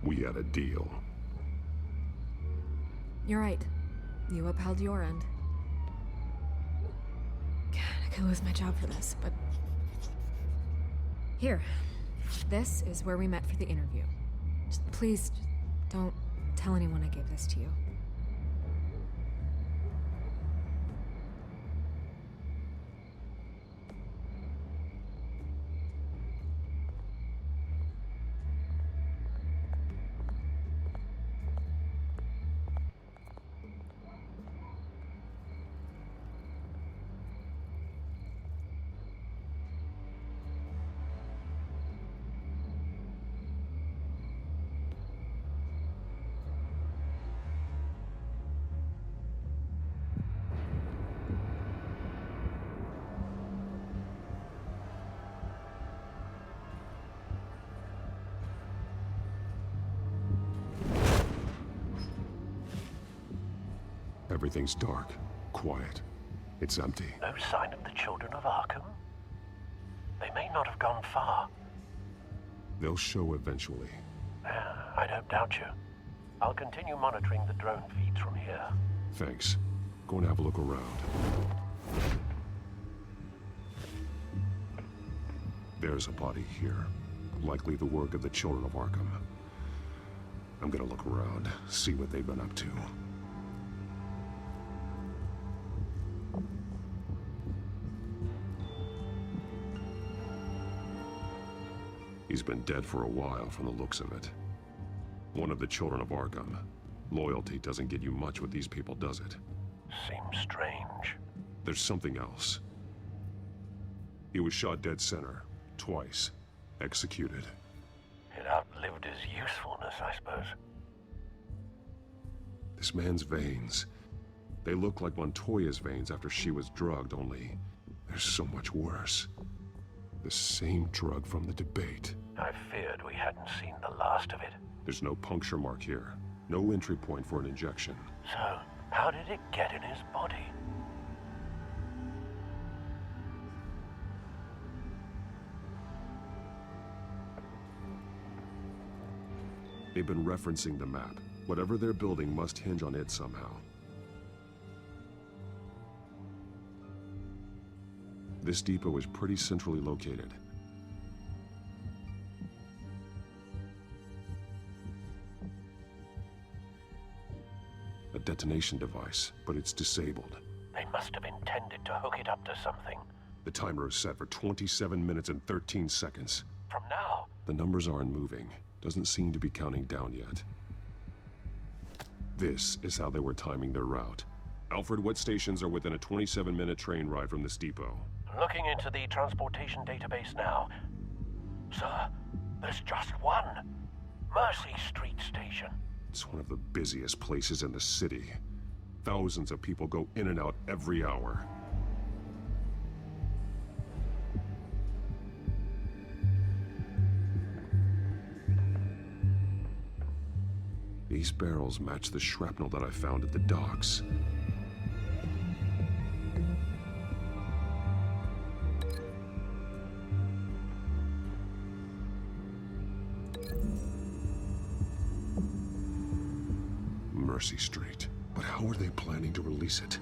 Speaker 12: We had a deal.
Speaker 3: You're right. You upheld your end. God, I could lose my job for this, but... Here. This is where we met for the interview. Just please, don't tell anyone I gave this to you.
Speaker 12: Everything's dark, quiet. It's empty.
Speaker 14: No sign of the children of Arkham? They may not have gone far.
Speaker 12: They'll show eventually.
Speaker 14: I don't doubt you. I'll continue monitoring the drone feeds from here.
Speaker 12: Thanks. Go and have a look around. There's a body here. Likely the work of the children of Arkham. I'm gonna look around, see what they've been up to. He's been dead for a while from the looks of it. One of the children of Arkham. Loyalty doesn't get you much with these people, does it?
Speaker 14: Seems strange.
Speaker 12: There's something else. He was shot dead center, twice, executed.
Speaker 14: It outlived his usefulness, I suppose.
Speaker 12: This man's veins. They look like Montoya's veins after she was drugged, only they're so much worse. The same drug from the debate.
Speaker 14: I feared we hadn't seen the last of it.
Speaker 12: There's no puncture mark here. No entry point for an injection.
Speaker 14: So, how did it get in his body?
Speaker 12: They've been referencing the map. Whatever they're building must hinge on it somehow. This depot is pretty centrally located. A detonation device, but it's disabled.
Speaker 14: They must have intended to hook it up to something.
Speaker 12: The timer is set for 27 minutes and 13 seconds.
Speaker 14: From now?
Speaker 12: The numbers aren't moving. Doesn't seem to be counting down yet. This is how they were timing their route. Alfred, what stations are within a 27-minute train ride from this depot?
Speaker 14: Looking into the transportation database now. Sir, there's just one. Mercy Street Station.
Speaker 12: It's one of the busiest places in the city. Thousands of people go in and out every hour. These barrels match the shrapnel that I found at the docks. Mercy Street. But how are they planning to release it?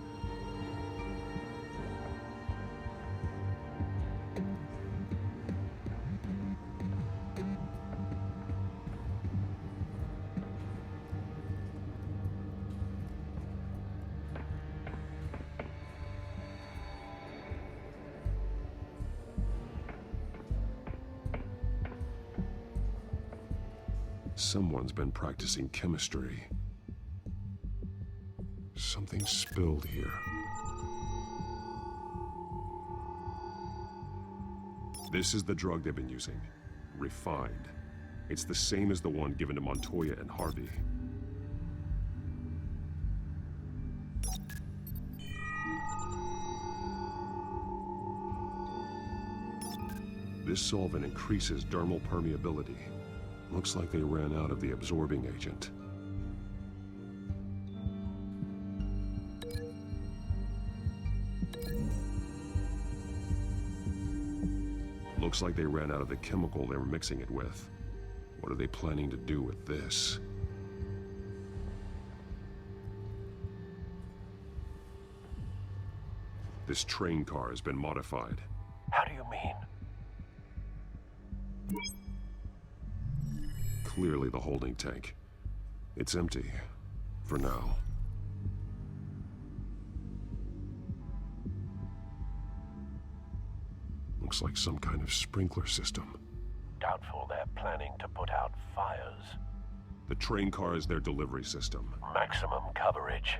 Speaker 12: Someone's been practicing chemistry. Something spilled here. This is the drug they've been using. Refined. It's the same as the one given to Montoya and Harvey. This solvent increases dermal permeability. Looks like they ran out of the absorbing agent. Looks like they ran out of the chemical they were mixing it with. What are they planning to do with this? This train car has been modified.
Speaker 14: How do you mean?
Speaker 12: Clearly the holding tank. It's empty. For now. Looks like some kind of sprinkler system.
Speaker 14: Doubtful they're planning to put out fires.
Speaker 12: The train car is their delivery system.
Speaker 14: Maximum coverage.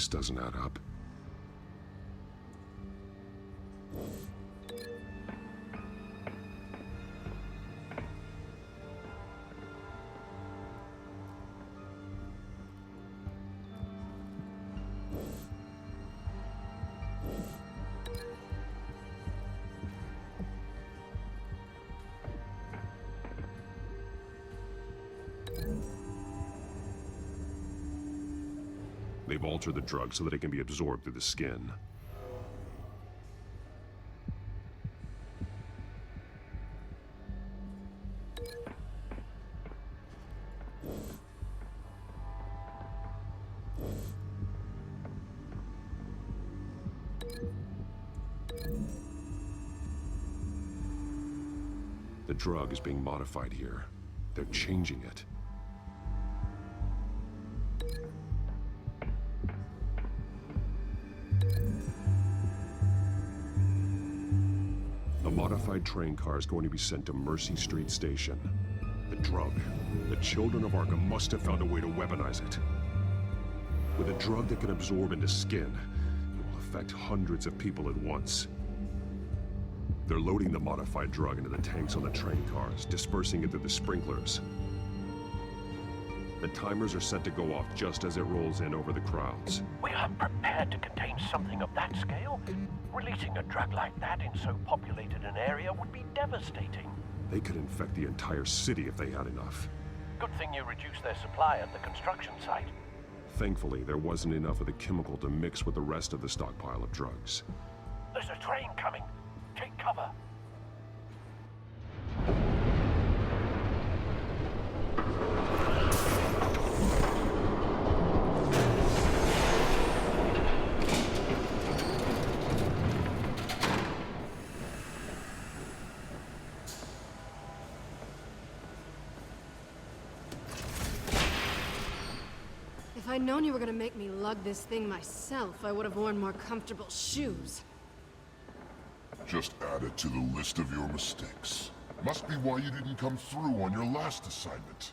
Speaker 12: This doesn't add up. They've altered the drug so that it can be absorbed through the skin. The drug is being modified here. They're changing it. A modified train car is going to be sent to Mercy Street Station. The drug. The children of Arkham must have found a way to weaponize it. With a drug that can absorb into skin, it will affect hundreds of people at once. They're loading the modified drug into the tanks on the train cars, dispersing it through the sprinklers. The timers are set to go off just as it rolls in over the crowds.
Speaker 14: We aren't prepared to contain something of that scale. Releasing a drug like that in so populated an area would be devastating.
Speaker 12: They could infect the entire city if they had enough.
Speaker 14: Good thing you reduced their supply at the construction site.
Speaker 12: Thankfully, there wasn't enough of the chemical to mix with the rest of the stockpile of drugs.
Speaker 14: There's a train coming. Take cover.
Speaker 7: If I'd known you were gonna make me lug this thing myself, I would have worn more comfortable shoes.
Speaker 15: Just add it to the list of your mistakes. Must be why you didn't come through on your last assignment.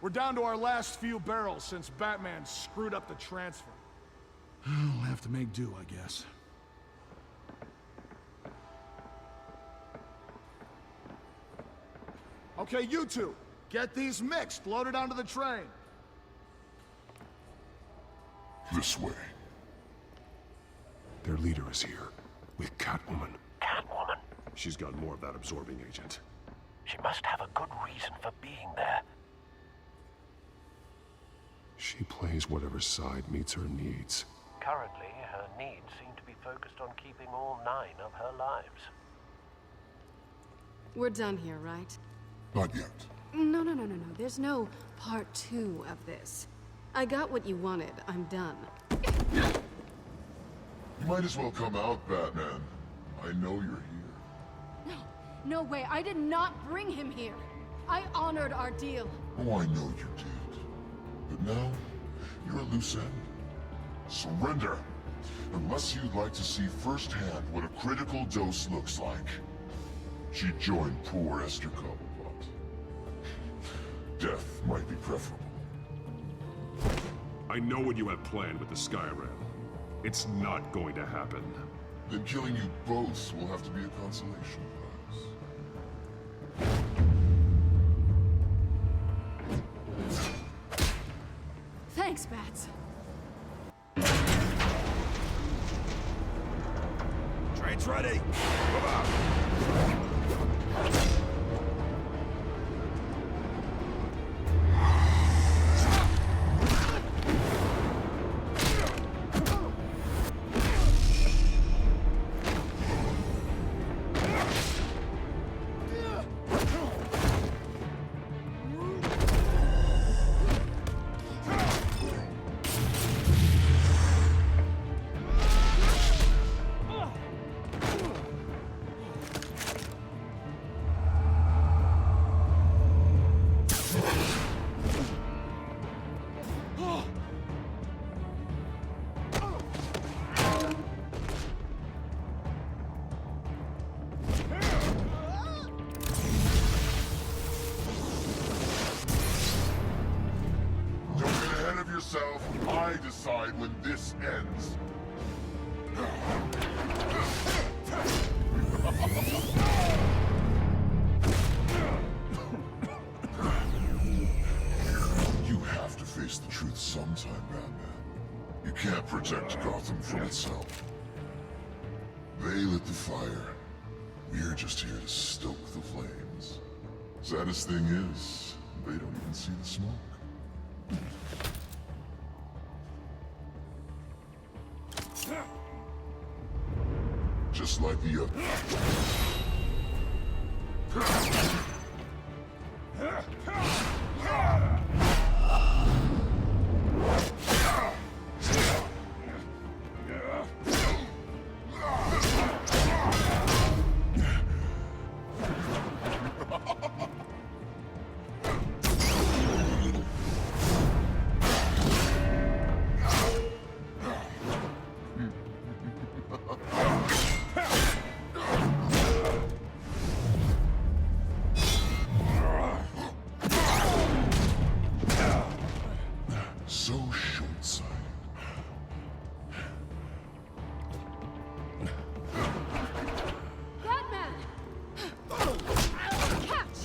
Speaker 18: We're down to our last few barrels since Batman screwed up the transfer. We'll have to make do, I guess. Okay, you two, get these mixed, loaded onto the train.
Speaker 15: This way.
Speaker 12: Their leader is here, with Catwoman.
Speaker 14: Catwoman?
Speaker 12: She's got more of that absorbing agent.
Speaker 14: She must have a good reason for being there.
Speaker 12: She plays whatever side meets her needs.
Speaker 14: Currently, her needs seem to be focused on keeping all 9 of her lives.
Speaker 7: We're done here, right?
Speaker 15: Not yet.
Speaker 7: No. There's no part 2 of this. I got what you wanted. I'm done.
Speaker 15: You might as well come out, Batman. I know you're here.
Speaker 7: No way. I did not bring him here. I honored our deal.
Speaker 15: Oh, I know you did. But now, you're a loose end. Surrender! Unless you'd like to see firsthand what a critical dose looks like. She joined poor Esther Cobblepot. Death might be preferable.
Speaker 12: I know what you have planned with the Skyrail. It's not going to happen.
Speaker 15: Then killing you both will have to be a consolation prize.
Speaker 7: Thanks, Bats.
Speaker 19: Train's ready! Move out!
Speaker 15: I decide when this ends. You have to face the truth sometime, Batman. You can't protect Gotham from itself. They lit the fire. We're just here to stoke the flames. Saddest thing is, they don't even see the smoke. Just like the other. So short-sighted.
Speaker 7: Batman! Catch!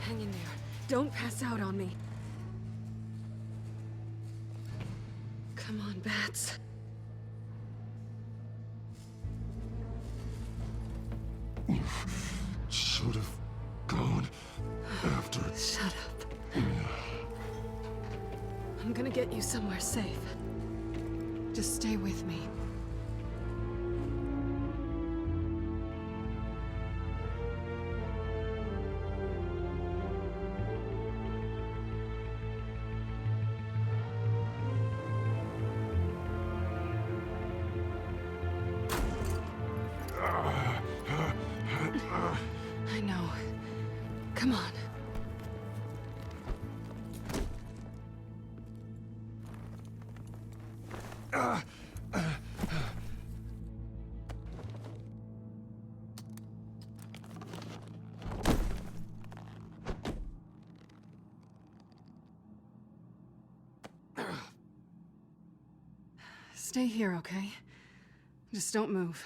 Speaker 3: Hang in there. Don't pass out on me. Come on, Bats.
Speaker 15: Should have gone after.
Speaker 3: Shut up. I'm gonna get you somewhere safe. Just stay with me. I know. Come on. Stay here, okay? Just don't move.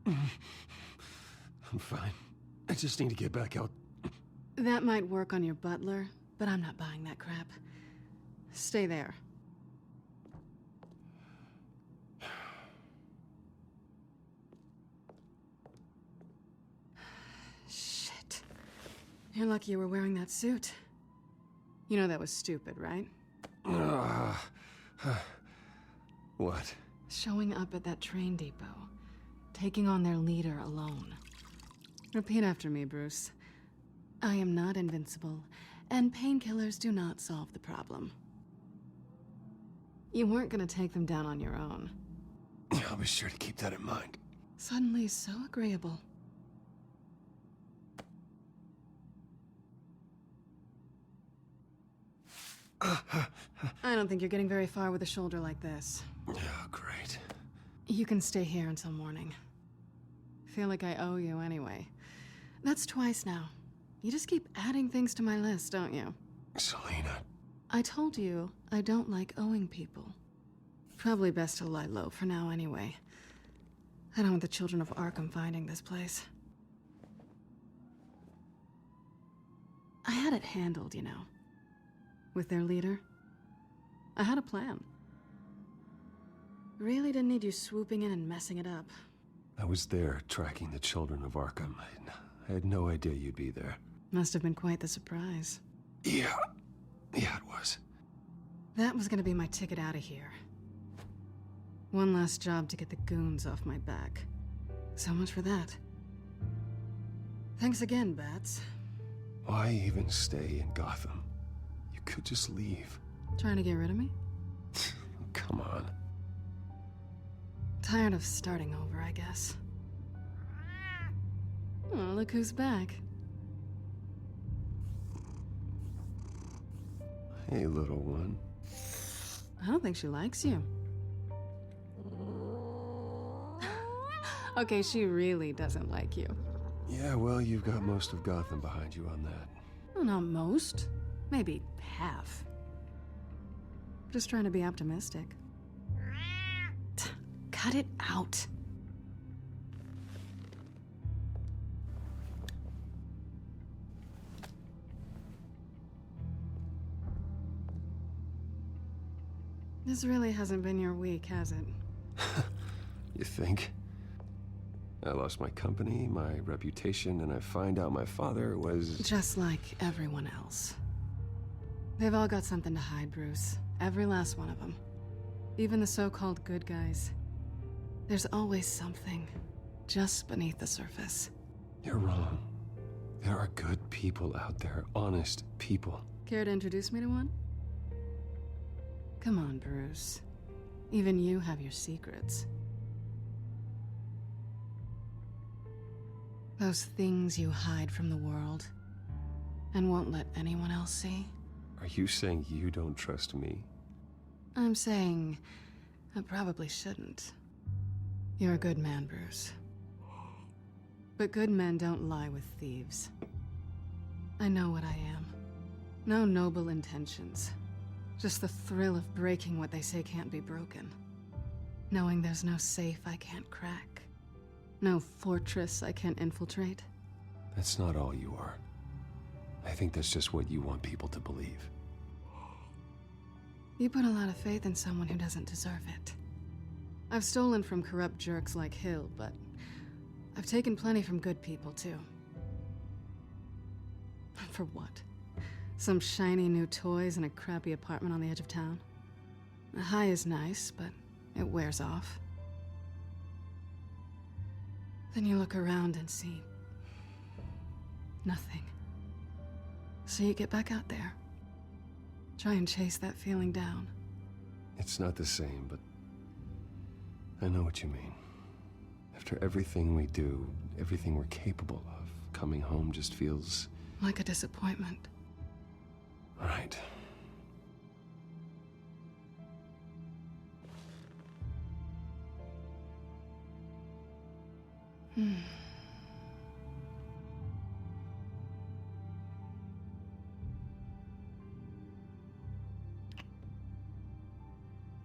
Speaker 4: I'm fine. I just need to get back out.
Speaker 3: That might work on your butler, but I'm not buying that crap. Stay there. Shit. You're lucky you were wearing that suit. You know that was stupid, right?
Speaker 4: What?
Speaker 3: Showing up at that train depot. Taking on their leader alone. Repeat after me, Bruce. I am not invincible, and painkillers do not solve the problem. You weren't gonna take them down on your own.
Speaker 4: I'll be sure to keep that in mind.
Speaker 3: Suddenly so agreeable. I don't think you're getting very far with a shoulder like this.
Speaker 4: Oh, great.
Speaker 3: You can stay here until morning. Feel like I owe you anyway. That's twice now. You just keep adding things to my list, don't you?
Speaker 4: Selina.
Speaker 3: I told you I don't like owing people. Probably best to lie low for now anyway. I don't want the children of Arkham finding this place. I had it handled, you know. With their leader. I had a plan. Really didn't need you swooping in and messing it up.
Speaker 4: I was there tracking the children of Arkham. I had no idea you'd be there.
Speaker 7: Must have been quite the surprise.
Speaker 4: Yeah. Yeah, it was.
Speaker 7: That was gonna be my ticket out of here. One last job to get the goons off my back. So much for that. Thanks again, Bats.
Speaker 4: Why even stay in Gotham? You could just leave.
Speaker 7: Trying to get rid of me?
Speaker 4: Come on.
Speaker 7: Tired of starting over, I guess. Oh, look who's back.
Speaker 4: Hey, little one.
Speaker 7: I don't think she likes you. Okay, she really doesn't like you.
Speaker 4: Yeah, well, you've got most of Gotham behind you on that.
Speaker 7: Well, not most. Maybe half. Just trying to be optimistic. Cut it out. This really hasn't been your week, has it?
Speaker 4: You think? I lost my company, my reputation, and I find out my father was...
Speaker 7: Just like everyone else. They've all got something to hide, Bruce. Every last one of them. Even the so-called good guys. There's always something just beneath the surface.
Speaker 4: You're wrong. There are good people out there, honest people.
Speaker 7: Care to introduce me to one? Come on, Bruce. Even you have your secrets. Those things you hide from the world and won't let anyone else see.
Speaker 4: Are you saying you don't trust me?
Speaker 7: I'm saying I probably shouldn't. You're a good man, Bruce. But good men don't lie with thieves. I know what I am. No noble intentions. Just the thrill of breaking what they say can't be broken. Knowing there's no safe I can't crack. No fortress I can't infiltrate.
Speaker 4: That's not all you are. I think that's just what you want people to believe.
Speaker 7: You put a lot of faith in someone who doesn't deserve it. I've stolen from corrupt jerks like Hill, but I've taken plenty from good people, too. For what? Some shiny new toys and a crappy apartment on the edge of town? The high is nice, but it wears off. Then you look around and see nothing. So you get back out there. Try and chase that feeling down.
Speaker 4: It's not the same, but I know what you mean. After everything we do, everything we're capable of, coming home just feels...
Speaker 7: like a disappointment.
Speaker 4: Right.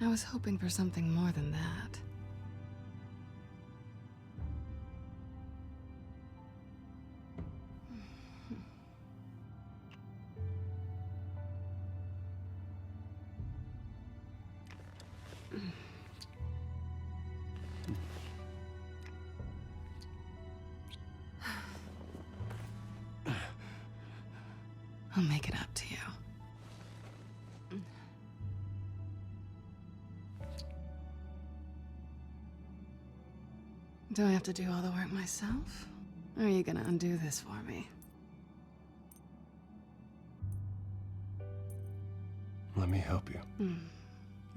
Speaker 7: I was hoping for something more than that. I'll make it up to you. Do I have to do all the work myself? Or are you gonna undo this for me?
Speaker 4: Let me help you.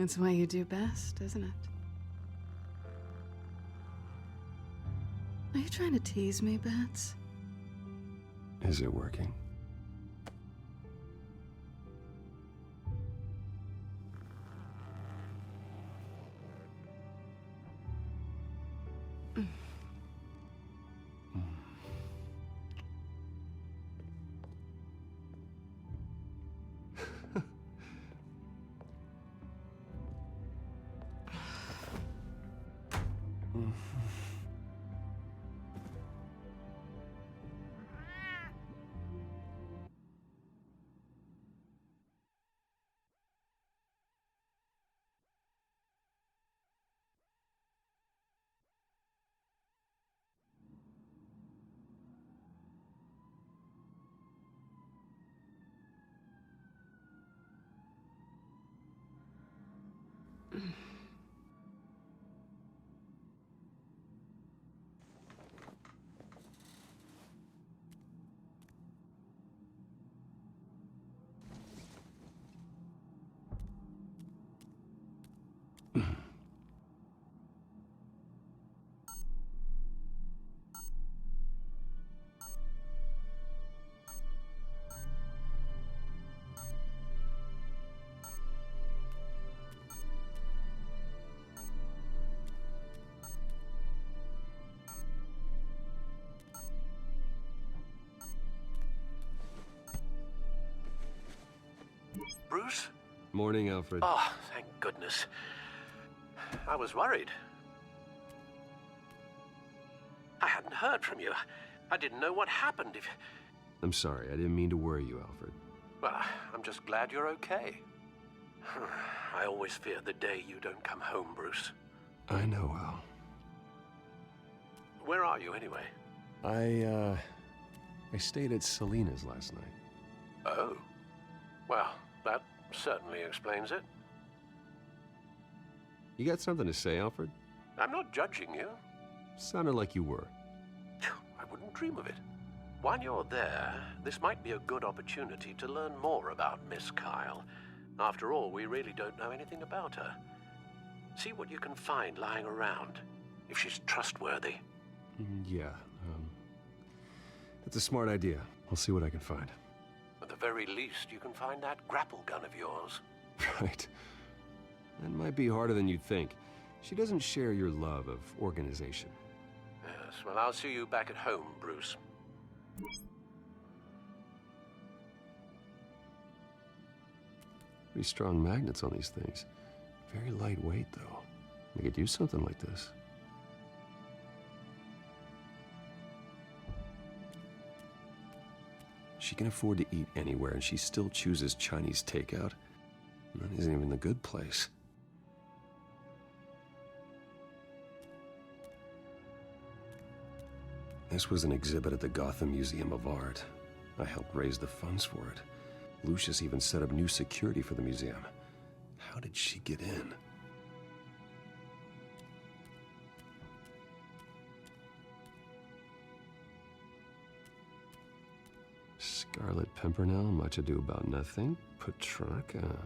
Speaker 7: It's what you do best, isn't it? Are you trying to tease me, Bats?
Speaker 4: Is it working?
Speaker 16: Bruce?
Speaker 4: Morning, Alfred.
Speaker 14: Oh, thank goodness. I was worried. I hadn't heard from you. I didn't know what happened.
Speaker 4: I'm sorry, I didn't mean to worry you, Alfred.
Speaker 14: Well, I'm just glad you're okay. I always fear the day you don't come home, Bruce.
Speaker 4: I know, Al.
Speaker 14: Where are you, anyway?
Speaker 4: I stayed at Selena's last night.
Speaker 14: Oh. Well, that certainly explains it.
Speaker 4: You got something to say, Alfred?
Speaker 14: I'm not judging you.
Speaker 4: Sounded like you were.
Speaker 14: I wouldn't dream of it. While you're there, this might be a good opportunity to learn more about Miss Kyle. After all, we really don't know anything about her. See what you can find lying around, if she's trustworthy.
Speaker 4: Yeah, that's a smart idea. I'll see what I can find.
Speaker 14: At the very least, you can find that grapple gun of yours.
Speaker 4: Right. That might be harder than you'd think. She doesn't share your love of organization.
Speaker 14: Yes, well, I'll see you back at home, Bruce.
Speaker 4: Pretty strong magnets on these things. Very lightweight, though. We could use something like this. She can afford to eat anywhere, and she still chooses Chinese takeout. And that isn't even the good place. This was an exhibit at the Gotham Museum of Art. I helped raise the funds for it. Lucius even set up new security for the museum. How did she get in? Scarlet Pimpernel, Much Ado About Nothing, Petrarca.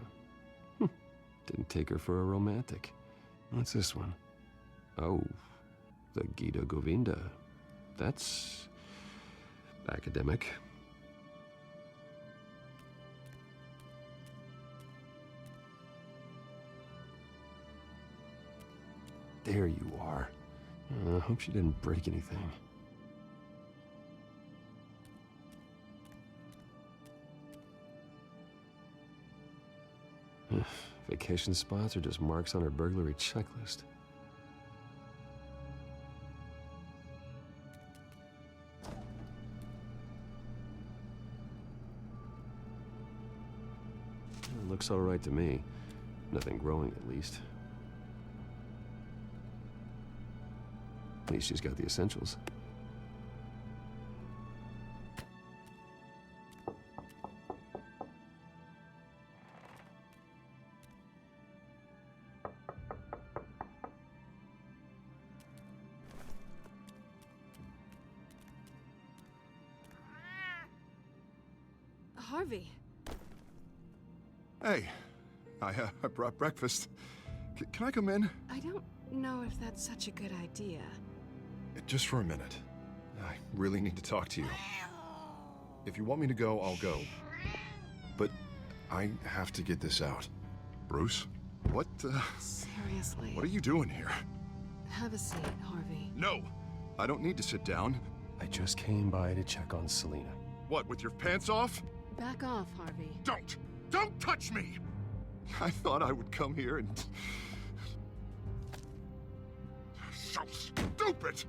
Speaker 4: Didn't take her for a romantic. What's this one? Oh, the Gita Govinda. That's academic. There you are. I hope she didn't break anything. Vacation spots are just marks on her burglary checklist. It looks all right to me. Nothing growing, at least. At least she's got the essentials.
Speaker 7: Harvey.
Speaker 9: Hey, I brought breakfast. Can I come in?
Speaker 7: I don't know if that's such a good idea.
Speaker 9: Just for a minute. I really need to talk to you. If you want me to go, I'll go. But I have to get this out. Bruce? What,
Speaker 7: Seriously.
Speaker 9: What are you doing here?
Speaker 7: Have a seat, Harvey.
Speaker 9: No! I don't need to sit down.
Speaker 4: I just came by to check on Selena.
Speaker 9: What, with your pants off?
Speaker 7: Back off, Harvey.
Speaker 9: Don't! Don't touch me! I thought I would come here and... So stupid!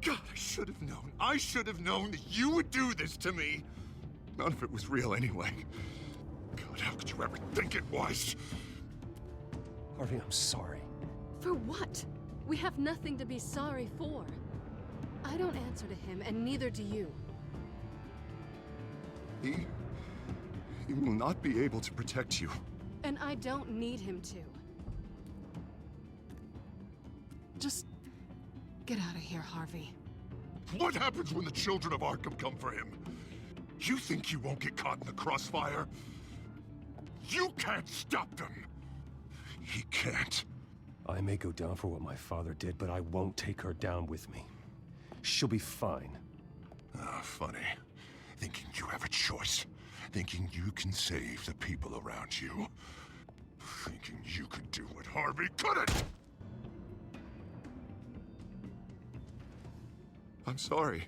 Speaker 9: God, I should have known. I should have known that you would do this to me. None of it was real anyway. God, how could you ever think it was?
Speaker 4: Harvey, I'm sorry.
Speaker 7: For what? We have nothing to be sorry for. I don't answer to him, and neither do you.
Speaker 9: He will not be able to protect you.
Speaker 7: And I don't need him to. Just get out of here, Harvey.
Speaker 15: What happens when the children of Arkham come for him? You think you won't get caught in the crossfire? You can't stop them! He can't.
Speaker 4: I may go down for what my father did, but I won't take her down with me. She'll be fine.
Speaker 15: Ah, funny. Thinking you have a choice. Thinking you can save the people around you. Thinking you could do what Harvey couldn't! I'm sorry.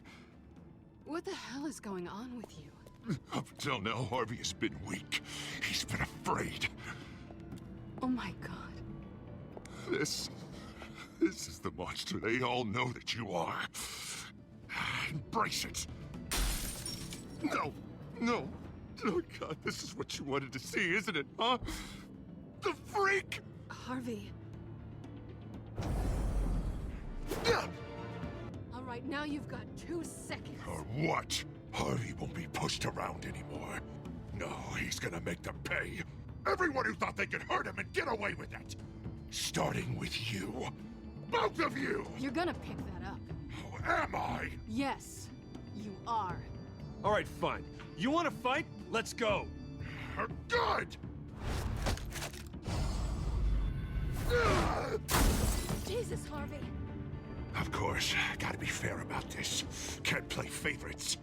Speaker 7: What the hell is going on with you?
Speaker 15: Up until now, Harvey has been weak. He's been afraid.
Speaker 7: Oh my god.
Speaker 15: This is the monster they all know that you are. Embrace it. No, no. Oh god, this is what you wanted to see, isn't it, huh? The freak!
Speaker 7: Harvey. All right, now you've got 2 seconds.
Speaker 15: Or what? Harvey won't be pushed around anymore. No, he's gonna make them pay. Everyone who thought they could hurt him and get away with it. Starting with you. Both of you!
Speaker 7: You're gonna pick that up.
Speaker 15: Oh, am I?
Speaker 7: Yes, you are.
Speaker 4: All right, fine. You want to fight? Let's go.
Speaker 15: Good!
Speaker 7: Jesus, Harvey.
Speaker 15: Of course, gotta be fair about this. Can't play favorites.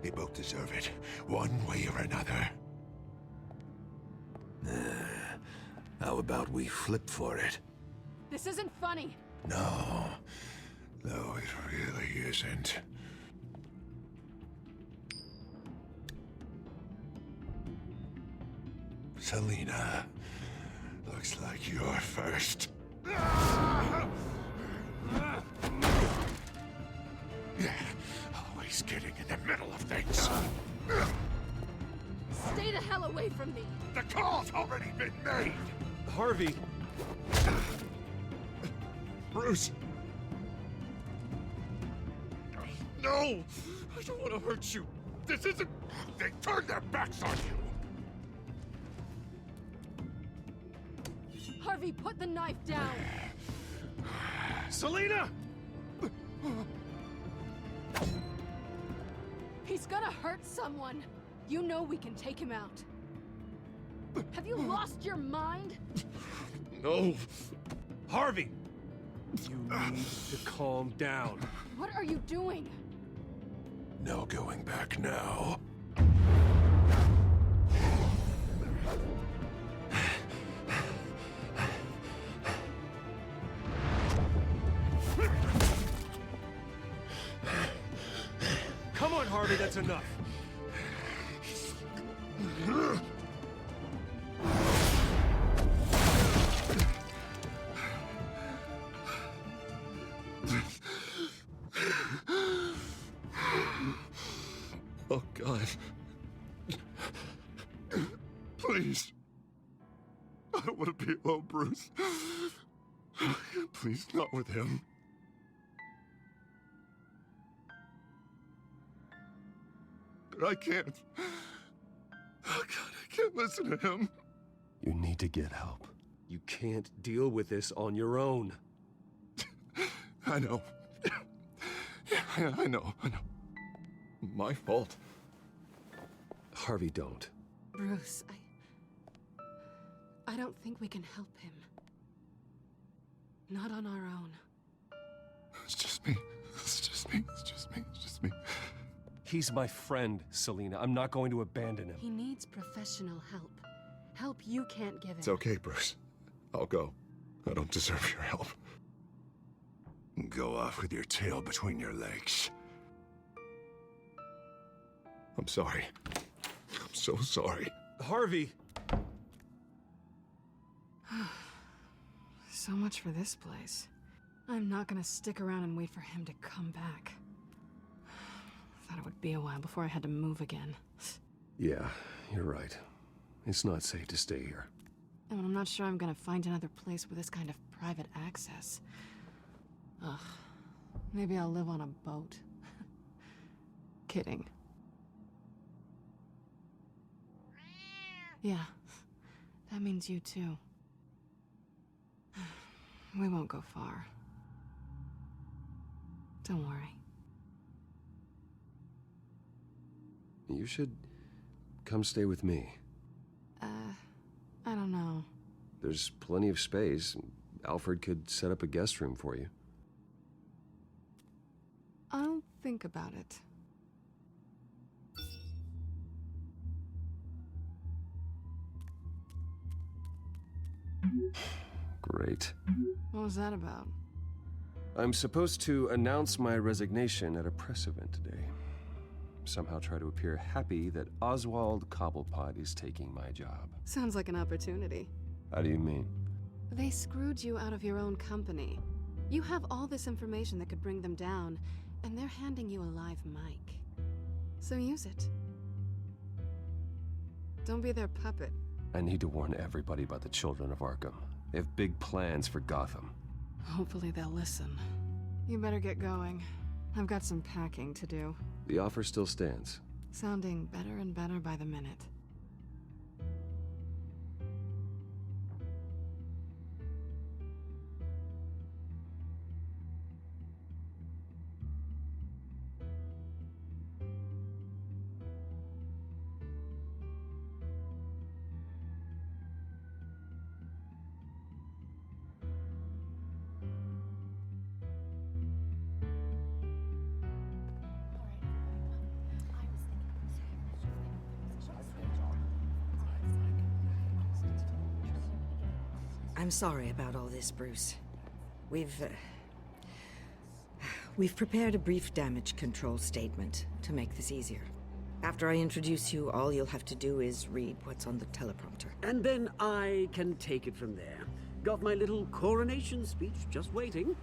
Speaker 15: They both deserve it, one way or another. How about we flip for it?
Speaker 7: This isn't funny.
Speaker 15: No, it really isn't. Selina, looks like you're first. Always getting in the middle of things.
Speaker 7: Stay the hell away from me.
Speaker 15: The call's already been made.
Speaker 4: Harvey.
Speaker 15: Bruce. No! I don't want to hurt you. This isn't... They turned their backs on you.
Speaker 7: Harvey, put the knife down.
Speaker 4: Selina!
Speaker 7: He's gonna hurt someone. You know we can take him out. Have you lost your mind?
Speaker 15: No.
Speaker 4: Harvey! You need to calm down.
Speaker 7: What are you doing?
Speaker 15: No going back now.
Speaker 4: Come on, Harvey, that's enough.
Speaker 15: Oh, God. Please. I don't want to be alone, Bruce. Please, not with him. But I can't. Oh, God, I can't listen to him.
Speaker 4: You need to get help. You can't deal with this on your own.
Speaker 15: I know. Yeah, I know. My fault.
Speaker 4: Harvey, don't.
Speaker 7: Bruce, I don't think we can help him. Not on our own.
Speaker 15: It's just me. It's just me.
Speaker 4: He's my friend, Selina. I'm not going to abandon him.
Speaker 7: He needs professional help. Help you can't give him.
Speaker 15: It's okay, Bruce. I'll go. I don't deserve your help. Go off with your tail between your legs. I'm sorry. I'm so sorry.
Speaker 4: Harvey!
Speaker 7: So much for this place. I'm not gonna stick around and wait for him to come back. Thought it would be a while before I had to move again.
Speaker 4: Yeah, you're right. It's not safe to stay here.
Speaker 7: And I'm not sure I'm gonna find another place with this kind of private access. Ugh. Maybe I'll live on a boat. Kidding. Yeah. That means you too. We won't go far. Don't worry.
Speaker 4: You should come stay with me.
Speaker 7: I don't know.
Speaker 4: There's plenty of space. Alfred could set up a guest room for you.
Speaker 7: I'll think about it.
Speaker 4: Great.
Speaker 7: What was that about?
Speaker 4: I'm supposed to announce my resignation at a press event today. Somehow try to appear happy that Oswald Cobblepot is taking my job.
Speaker 7: Sounds like an opportunity.
Speaker 4: How do you mean?
Speaker 7: They screwed you out of your own company. You have all this information that could bring them down, and they're handing you a live mic. So use it. Don't be their puppet.
Speaker 4: I need to warn everybody about the children of Arkham. They have big plans for Gotham.
Speaker 7: Hopefully they'll listen. You better get going. I've got some packing to do.
Speaker 4: The offer still stands.
Speaker 7: Sounding better and better by the minute.
Speaker 20: I'm sorry about all this, Bruce. We've prepared a brief damage control statement to make this easier. After I introduce you, all you'll have to do is read what's on the teleprompter.
Speaker 6: And then I can take it from there. Got my little coronation speech just waiting.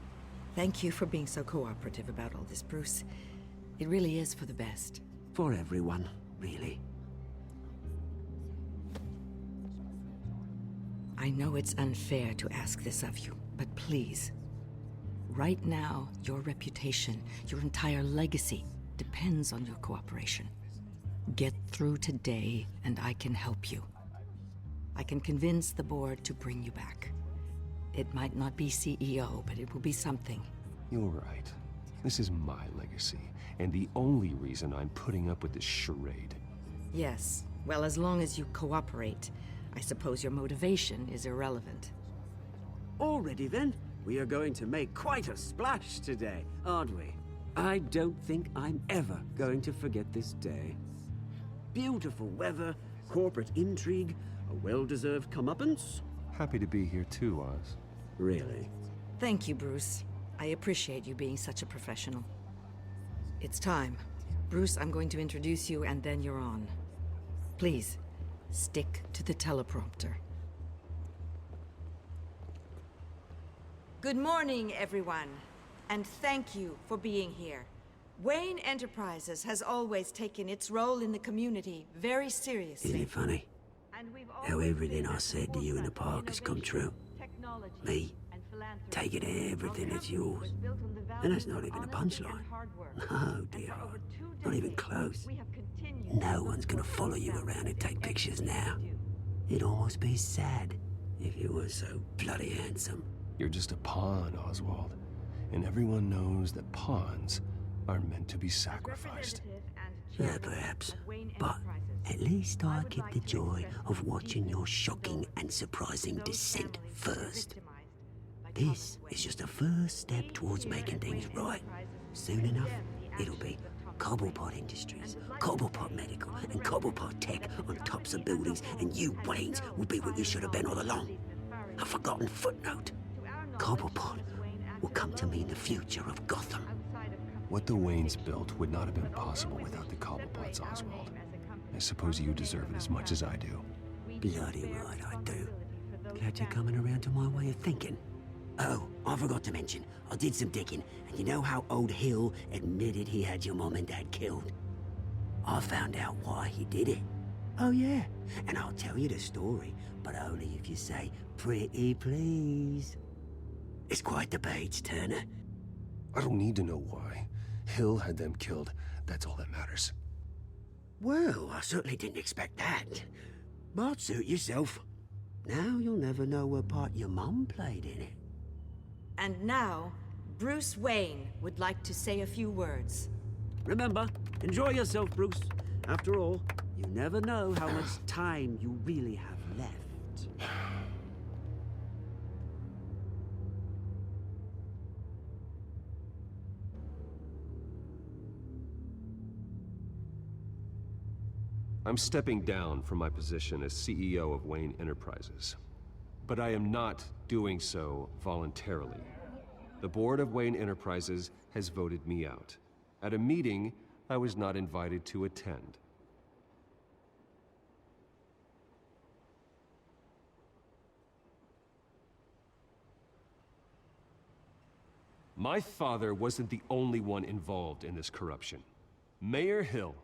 Speaker 20: Thank you for being so cooperative about all this, Bruce. It really is for the best.
Speaker 6: For everyone, really.
Speaker 20: I know it's unfair to ask this of you, but please. Right now, your reputation, your entire legacy, depends on your cooperation. Get through today, and I can help you. I can convince the board to bring you back. It might not be CEO, but it will be something.
Speaker 4: You're right. This is my legacy, and the only reason I'm putting up with this charade.
Speaker 20: Yes. Well, as long as you cooperate, I suppose your motivation is irrelevant.
Speaker 6: Already then, we are going to make quite a splash today, aren't we? I don't think I'm ever going to forget this day. Beautiful weather, corporate intrigue, a well-deserved comeuppance.
Speaker 4: Happy to be here too, Oz.
Speaker 6: Really?
Speaker 20: Thank you, Bruce. I appreciate you being such a professional. It's time. Bruce, I'm going to introduce you and then you're on. Please, stick to the teleprompter. Good morning, everyone, and thank you for being here. Wayne Enterprises has always taken its role in the community very seriously.
Speaker 6: Isn't it funny? How everything I said to you in the park has come true. Me, taking everything that's yours. And that's not even a punchline. No, dear. Not even close. No one's gonna follow you around and take pictures now. It'd almost be sad if you were so bloody handsome.
Speaker 4: You're just a pawn, Oswald. And everyone knows that pawns are meant to be sacrificed.
Speaker 6: Yeah, perhaps. But at least I get the joy of watching your shocking and surprising descent first. This is just a first step towards making things right. Soon enough, it'll be Cobblepot Industries, Cobblepot Medical, and Cobblepot Tech on tops of buildings, and you, Waynes, will be what you should have been all along. A forgotten footnote. Cobblepot will come to mean the future of Gotham.
Speaker 4: What the Waynes built would not have been possible without the Cobblepots, Oswald. I suppose you deserve it as much as I do.
Speaker 6: Bloody right I do. Glad you're coming around to my way of thinking. Oh, I forgot to mention, I did some digging, and you know how old Hill admitted he had your mom and dad killed? I found out why he did it. Oh yeah, and I'll tell you the story, but only if you say, pretty please. It's quite the page, Turner.
Speaker 4: I don't need to know why. Hill had them killed. That's all that matters.
Speaker 6: Well, I certainly didn't expect that. But suit yourself. Now you'll never know what part your mum played in it.
Speaker 20: And now, Bruce Wayne would like to say a few words.
Speaker 6: Remember, enjoy yourself, Bruce. After all, you never know how much time you really have left.
Speaker 4: I'm stepping down from my position as CEO of Wayne Enterprises. But I am not doing so voluntarily. The board of Wayne Enterprises has voted me out, at a meeting I was not invited to attend. My father wasn't the only one involved in this corruption. Mayor Hill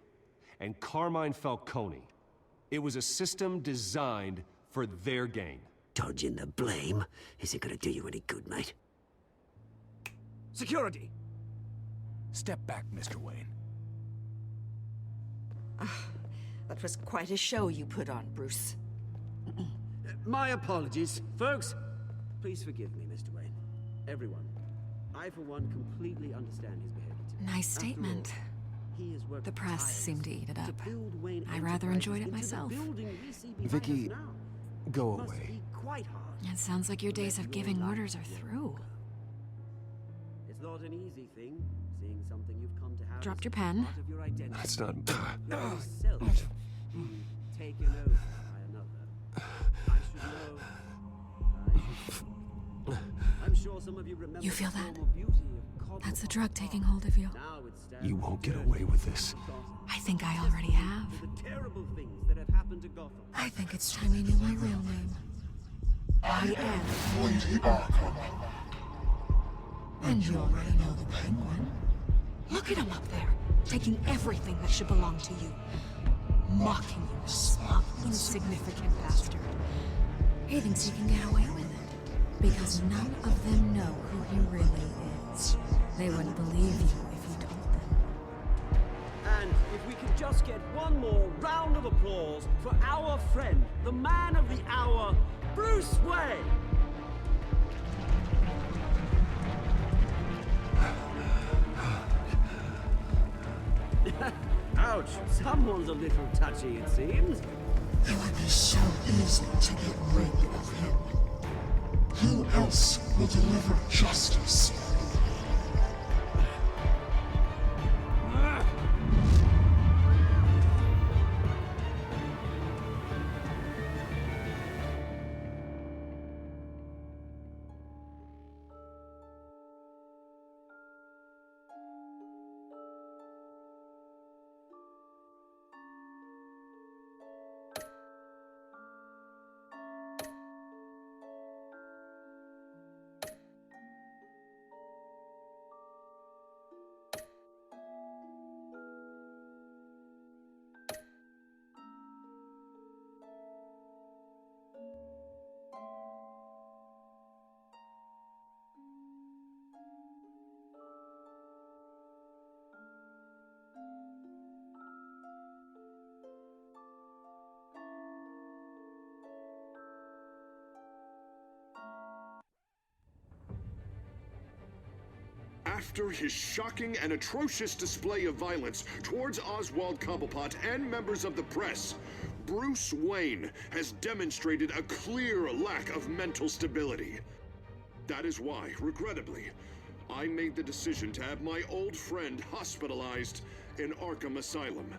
Speaker 4: and Carmine Falcone. It was a system designed for their gain.
Speaker 6: Dodging the blame isn't gonna do you any good, mate.
Speaker 10: Security! Step back, Mr. Wayne.
Speaker 20: That was quite a show you put on, Bruce.
Speaker 6: My apologies. Folks, please forgive me, Mr. Wayne. Everyone. I, for one, completely understand his behavior today.
Speaker 3: Nice statement. The press seemed to eat it up. I rather enjoyed it myself.
Speaker 4: Vicky, go away.
Speaker 3: It sounds like your days of giving orders are through.
Speaker 6: It's not an easy thing, seeing something you've come to have.
Speaker 3: Dropped your pen.
Speaker 4: That's not...
Speaker 6: Taken over by another. I should know. I'm sure some of you remember.
Speaker 3: You feel that? That's the drug taking hold of you.
Speaker 4: You won't get away with this.
Speaker 3: I think I already have. I think it's time you knew my real name. I am
Speaker 13: Lady Arkham.
Speaker 3: And you already know the Penguin. Look at him up there, taking everything that should belong to you. Mocking you, smug, insignificant bastard. He thinks he can get away with it, because none of them know who he really is. They wouldn't believe you if you told them.
Speaker 6: And if we could just get one more round of applause for our friend, the man of the hour, Bruce Wayne! Ouch, someone's a little touchy, it seems.
Speaker 13: It would be so easy to get rid of him. Who else will deliver justice?
Speaker 15: After his shocking and atrocious display of violence towards Oswald Cobblepot and members of the press, Bruce Wayne has demonstrated a clear lack of mental stability. That is why, regrettably, I made the decision to have my old friend hospitalized in Arkham Asylum.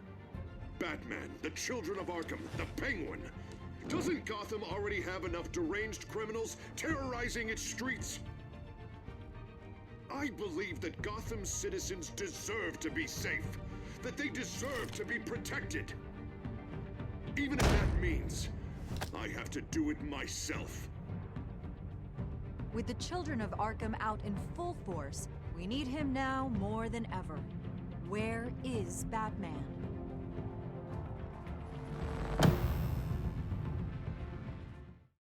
Speaker 15: Batman, the Children of Arkham, the Penguin. Doesn't Gotham already have enough deranged criminals terrorizing its streets? I believe that Gotham's citizens deserve to be safe, that they deserve to be protected. Even if that means I have to do it myself.
Speaker 1: With the Children of Arkham out in full force, we need him now more than ever. Where is Batman?